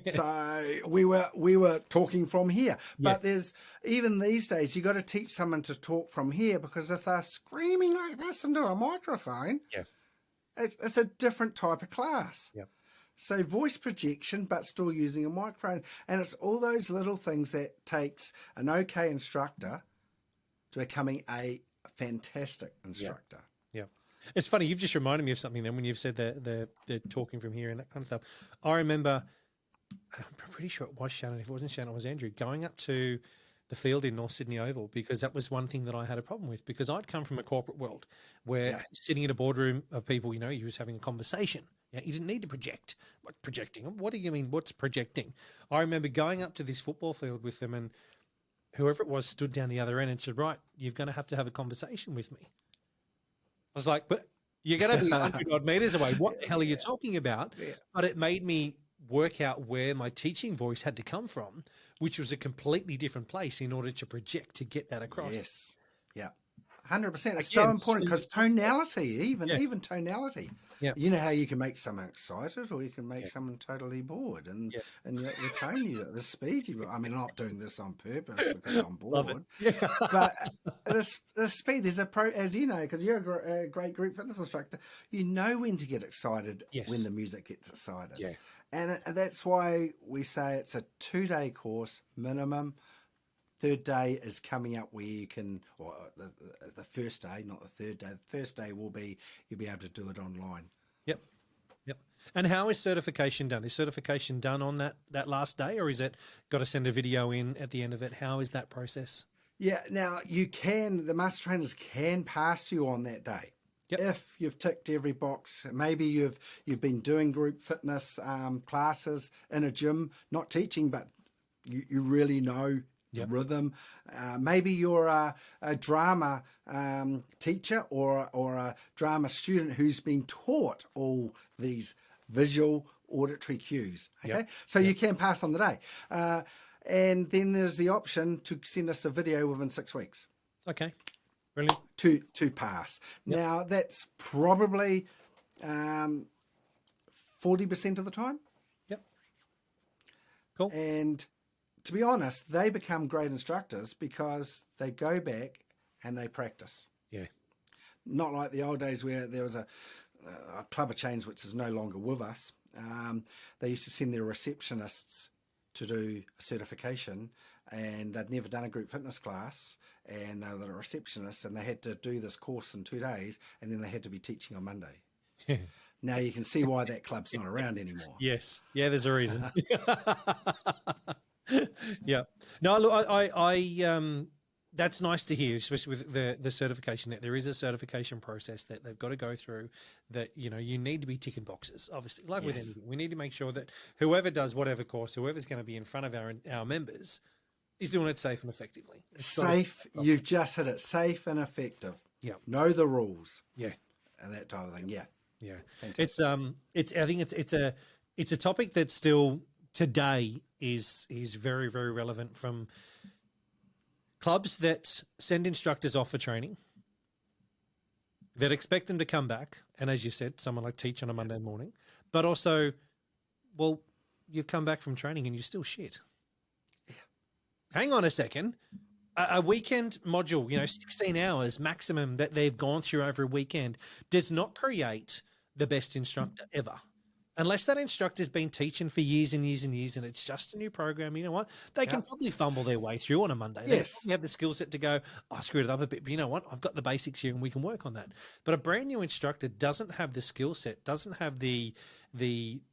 [SPEAKER 2] So we were talking from here. But there's, even these days, you got to teach someone to talk from here, because if they're screaming like this into a microphone, it's a different type of class.
[SPEAKER 1] Yeah.
[SPEAKER 2] So voice projection, but still using a microphone. And it's all those little things that takes an okay instructor to becoming a fantastic instructor.
[SPEAKER 1] Yeah. It's funny. You've just reminded me of something then when you've said the talking from here and that kind of stuff. I remember, I'm pretty sure it was Shannon. If it wasn't Shannon, it was Andrew going up to the field in North Sydney Oval, because that was one thing that I had a problem with, because I'd come from a corporate world where sitting in a boardroom of people, you was having a conversation. Yeah, you didn't need to project. What projecting? What do you mean? What's projecting? I remember going up to this football field with them, and whoever it was stood down the other end and said, right, you're going to have a conversation with me. I was like, but you're going to be 100 odd meters away. What the hell are you talking about?
[SPEAKER 2] Yeah.
[SPEAKER 1] But it made me work out where my teaching voice had to come from, which was a completely different place in order to project, to get that across.
[SPEAKER 2] Yes. Yeah. 100%. It's
[SPEAKER 1] Again,
[SPEAKER 2] so important, because tonality, even tonality.
[SPEAKER 1] Yeah.
[SPEAKER 2] You know how you can make someone excited, or you can make someone totally bored, and the tone the speed I'm not doing this on purpose because I'm bored. But the speed, there's as you know, because you're a great group fitness instructor, you know when to get excited when the music gets excited.
[SPEAKER 1] Yeah.
[SPEAKER 2] And that's why we say it's a 2-day course minimum. Third day is coming up where you can, or the first day, not the third day. The first day will be, you'll be able to do it online.
[SPEAKER 1] Yep. And how is certification done? Is certification done on that last day, or is it got to send a video in at the end of it? How is that process?
[SPEAKER 2] Yeah, now the master trainers can pass you on that day.
[SPEAKER 1] Yep.
[SPEAKER 2] If you've ticked every box. Maybe you've been doing group fitness classes in a gym, not teaching, but you really know the rhythm. Maybe you're a drama teacher or a drama student who's been taught all these visual auditory cues. Okay, so you can pass on the day. And then there's the option to send us a video within 6 weeks.
[SPEAKER 1] Okay, brilliant.
[SPEAKER 2] To pass. Now, that's probably 40% of the time.
[SPEAKER 1] Yep. Cool.
[SPEAKER 2] And to be honest, they become great instructors because they go back and they practice.
[SPEAKER 1] Yeah.
[SPEAKER 2] Not like the old days where there was a club of chains which is no longer with us. They used to send their receptionists to do a certification, and they'd never done a group fitness class, and they were the receptionists, and they had to do this course in 2 days, and then they had to be teaching on Monday.
[SPEAKER 1] Yeah.
[SPEAKER 2] Now you can see why that club's not around anymore.
[SPEAKER 1] Yes. Yeah, there's a reason. Yeah. No, look, I that's nice to hear, especially with the certification, that there is a certification process that they've got to go through, that, you need to be ticking boxes, obviously, like with anything. We need to make sure that whoever does whatever course, whoever's going to be in front of our members is doing it safe and effectively.
[SPEAKER 2] Safe. You've just hit it. Safe and effective.
[SPEAKER 1] Yeah.
[SPEAKER 2] Know the rules.
[SPEAKER 1] Yeah.
[SPEAKER 2] And that type of thing. Yeah.
[SPEAKER 1] Yeah.
[SPEAKER 2] Fantastic.
[SPEAKER 1] I think it's a topic that still today is very, very relevant, from clubs that send instructors off for training, that expect them to come back, and as you said, someone like teach on a Monday morning, but also, well, you've come back from training and you're still shit.
[SPEAKER 2] Yeah.
[SPEAKER 1] Hang on a second. A weekend module, 16 hours maximum that they've gone through over a weekend, does not create the best instructor ever. Unless that instructor's been teaching for years and years and years, and it's just a new program, you know what? They can probably fumble their way through on a Monday.
[SPEAKER 2] Yes.
[SPEAKER 1] They have the skill set to go, I screwed it up a bit, but you know what? I've got the basics here and we can work on that. But a brand new instructor doesn't have the skill set, doesn't have the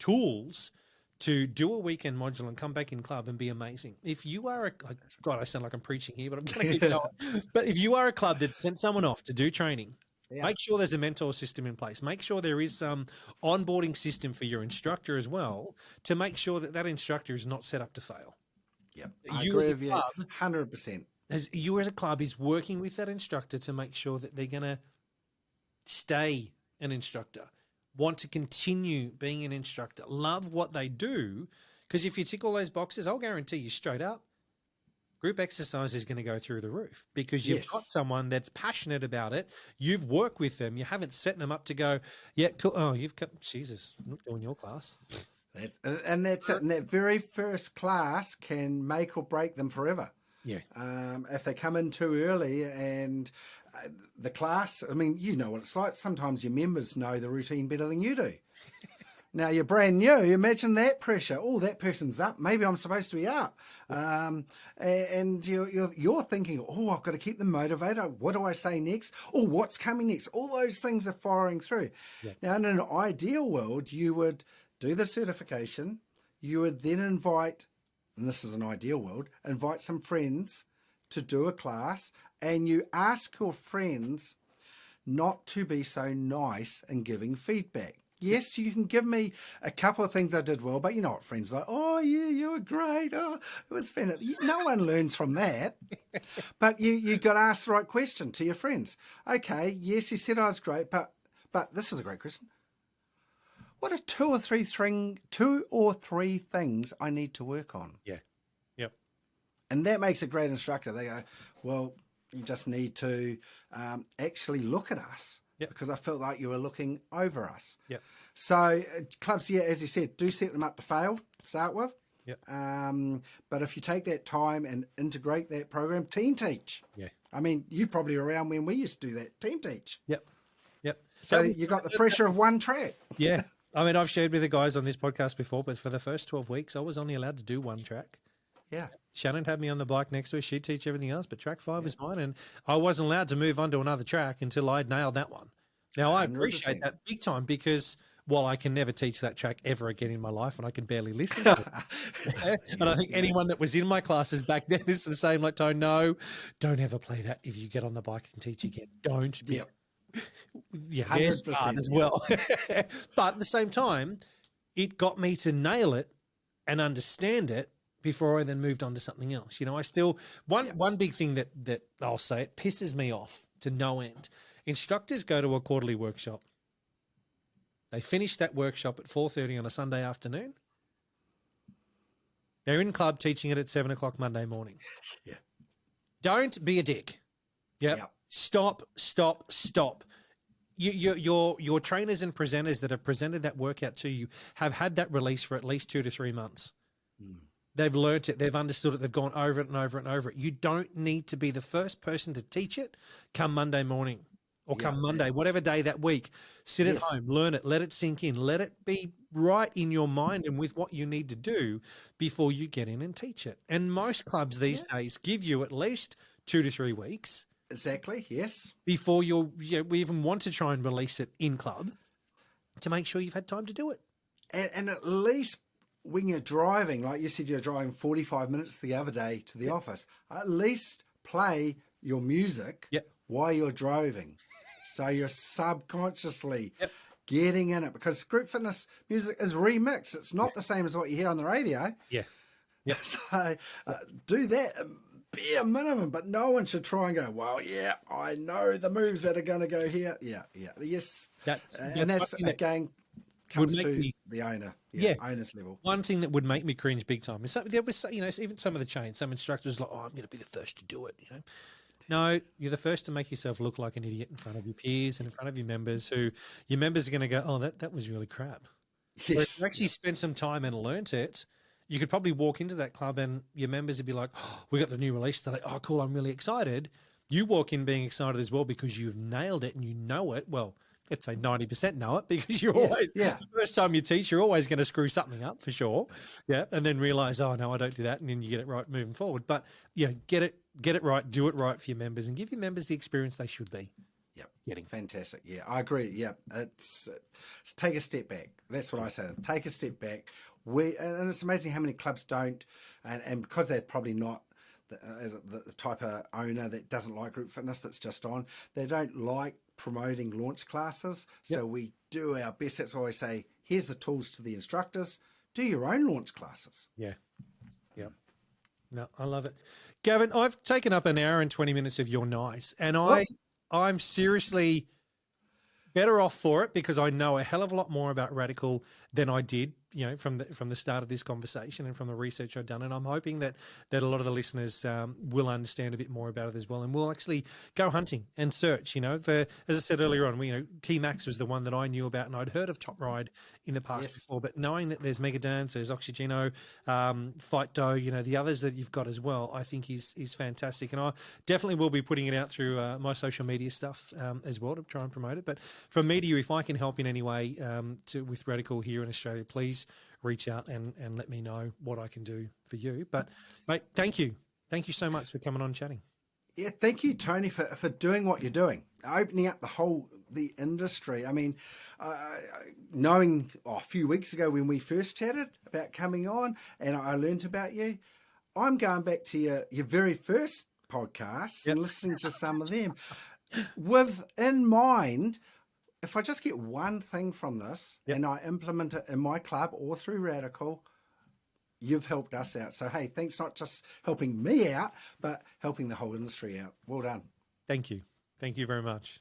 [SPEAKER 1] tools to do a weekend module and come back in club and be amazing. If you are God, I sound like I'm preaching here, but I'm going to keep going. But if you are a club that sent someone off to do training, make sure there's a mentor system in place. Make sure there is some onboarding system for your instructor as well, to make sure that instructor is not set up to fail.
[SPEAKER 2] Yep. I agree with you 100%.
[SPEAKER 1] As you as a club is working with that instructor to make sure that they're going to stay an instructor, want to continue being an instructor, love what they do, because if you tick all those boxes, I'll guarantee you straight up, group exercise is going to go through the roof, because you've got someone that's passionate about it. You've worked with them. You haven't set them up to go, yeah, cool. Oh, you've got, Jesus, I'm not doing your class.
[SPEAKER 2] And that's it. And that very first class can make or break them forever.
[SPEAKER 1] Yeah.
[SPEAKER 2] If they come in too early and the class, I mean, you know what it's like. Sometimes your members know the routine better than you do. Now you're brand new. Imagine that pressure. Oh, that person's up. Maybe I'm supposed to be up. And you're thinking, oh, I've got to keep them motivated. What do I say next? Oh, what's coming next? All those things are firing through.
[SPEAKER 1] Yeah.
[SPEAKER 2] Now, in an ideal world, you would do the certification. You would then invite, and this is an ideal world, invite some friends to do a class, and you ask your friends not to be so nice in giving feedback. Yes, you can give me a couple of things I did well, but you know what friends are like, oh, yeah, you were great. Oh, it was fantastic. No one learns from that. But you got to ask the right question to your friends. Okay, yes, you said I was great, but this is a great question. What are two or three things I need to work on?
[SPEAKER 1] Yeah. Yep.
[SPEAKER 2] And that makes a great instructor. They go, well, you just need to actually look at us.
[SPEAKER 1] Yep.
[SPEAKER 2] Because I felt like you were looking over us.
[SPEAKER 1] Yep.
[SPEAKER 2] So clubs, yeah, as you said, do set them up to fail to start with.
[SPEAKER 1] Yep.
[SPEAKER 2] But if you take that time and integrate that program, team teach.
[SPEAKER 1] Yeah.
[SPEAKER 2] I mean, you probably were around when we used to do that, team teach.
[SPEAKER 1] Yep. Yep.
[SPEAKER 2] So you got the pressure of one track.
[SPEAKER 1] Yeah. I mean, I've shared with the guys on this podcast before, but for the first 12 weeks, I was only allowed to do one track.
[SPEAKER 2] Yeah.
[SPEAKER 1] Shannon had me on the bike next to her. She'd teach everything else, but track 5 was mine. And I wasn't allowed to move on to another track until I'd nailed that one. Now, I appreciate
[SPEAKER 2] 100%.
[SPEAKER 1] that big time because, while I can never teach that track ever again in my life and I can barely listen to it. And I think anyone that was in my classes back then is the same, like, Tone, no, don't ever play that if you get on the bike and teach again. Don't.
[SPEAKER 2] Yep.
[SPEAKER 1] Yeah, there's part as well. But at the same time, it got me to nail it and understand it before I then moved on to something else. You know, I still one big thing that I'll say, it pisses me off to no end. Instructors go to a quarterly workshop. They finish that workshop at 4:30 on a Sunday afternoon. They're in club teaching it at 7 o'clock Monday morning.
[SPEAKER 2] Yeah.
[SPEAKER 1] Don't be a dick. Yep. Stop. Your trainers and presenters that have presented that workout to you have had that release for at least 2 to 3 months. They've learnt it. They've understood it. They've gone over it and over it and over it. You don't need to be the first person to teach it come Monday morning or come Monday, whatever day that week. Sit at home, learn it, let it sink in, let it be right in your mind and with what you need to do before you get in and teach it. And most clubs these days give you at least 2 to 3 weeks.
[SPEAKER 2] Exactly, yes.
[SPEAKER 1] Before we even want to try and release it in club to make sure you've had time to do it.
[SPEAKER 2] And at least when you're driving, like you said, you're driving 45 minutes the other day to the office, at least play your music while you're driving. So you're subconsciously getting in it, because group fitness music is remixed. It's not the same as what you hear on the radio.
[SPEAKER 1] Yeah.
[SPEAKER 2] So do that. Bare minimum, but no one should try and go, well, yeah, I know the moves that are going to go here. Yes.
[SPEAKER 1] That's
[SPEAKER 2] again comes to the owner, owner's level.
[SPEAKER 1] One thing that would make me cringe big time is there was, even some of the chains, some instructors like, oh, I'm going to be the first to do it. No, you're the first to make yourself look like an idiot in front of your peers and in front of your members, who your members are going to go, oh, that was really crap.
[SPEAKER 2] Yes.
[SPEAKER 1] If you actually spent some time and learnt it, you could probably walk into that club and your members would be like, oh, we got the new release today. Oh, cool, I'm really excited. You walk in being excited as well because you've nailed it and you know it. Well, let's say 90% know it, because you're always, the first time you teach, you're always going to screw something up for sure. Yeah. And then realize, oh, no, I don't do that. And then you get it right moving forward. But, get it right, do it right for your members and give your members the experience they should be. Getting
[SPEAKER 2] fantastic. Yeah, I agree. Yeah, it's take a step back. That's what I say. Take a step back. And it's amazing how many clubs don't, and because they're probably not the type of owner that doesn't like group fitness, that's just on. They don't like promoting launch classes. So we do our best. That's why I say, here's the tools to the instructors. Do your own launch classes.
[SPEAKER 1] Yeah. No, I love it. Gavin, I've taken up an hour and 20 minutes of your night, and I'm seriously better off for it, because I know a hell of a lot more about Radical than I did from the start of this conversation and from the research I've done, and I'm hoping that a lot of the listeners will understand a bit more about it as well, and we'll actually go hunting and search. As I said earlier on, Key Max was the one that I knew about, and I'd heard of Top Ride in the past before, but knowing that there's Megadance, there's Oxygeno, Fight Dough, the others that you've got as well, I think is fantastic, and I definitely will be putting it out through my social media stuff as well to try and promote it. But from me to you, if I can help in any way with Radical here in Australia, please reach out and let me know what I can do for you. But mate, thank you so much for coming on and chatting.
[SPEAKER 2] Yeah, thank you, Tony, for doing what you're doing, opening up the industry. I mean, knowing a few weeks ago when we first chatted about coming on, and I learned about you, I'm going back to your very first podcasts and listening to some of them with in mind, if I just get one thing from this and I implement it in my club or through Radical, you've helped us out. So, hey, thanks not just helping me out, but helping the whole industry out. Well done.
[SPEAKER 1] Thank you. Thank you very much.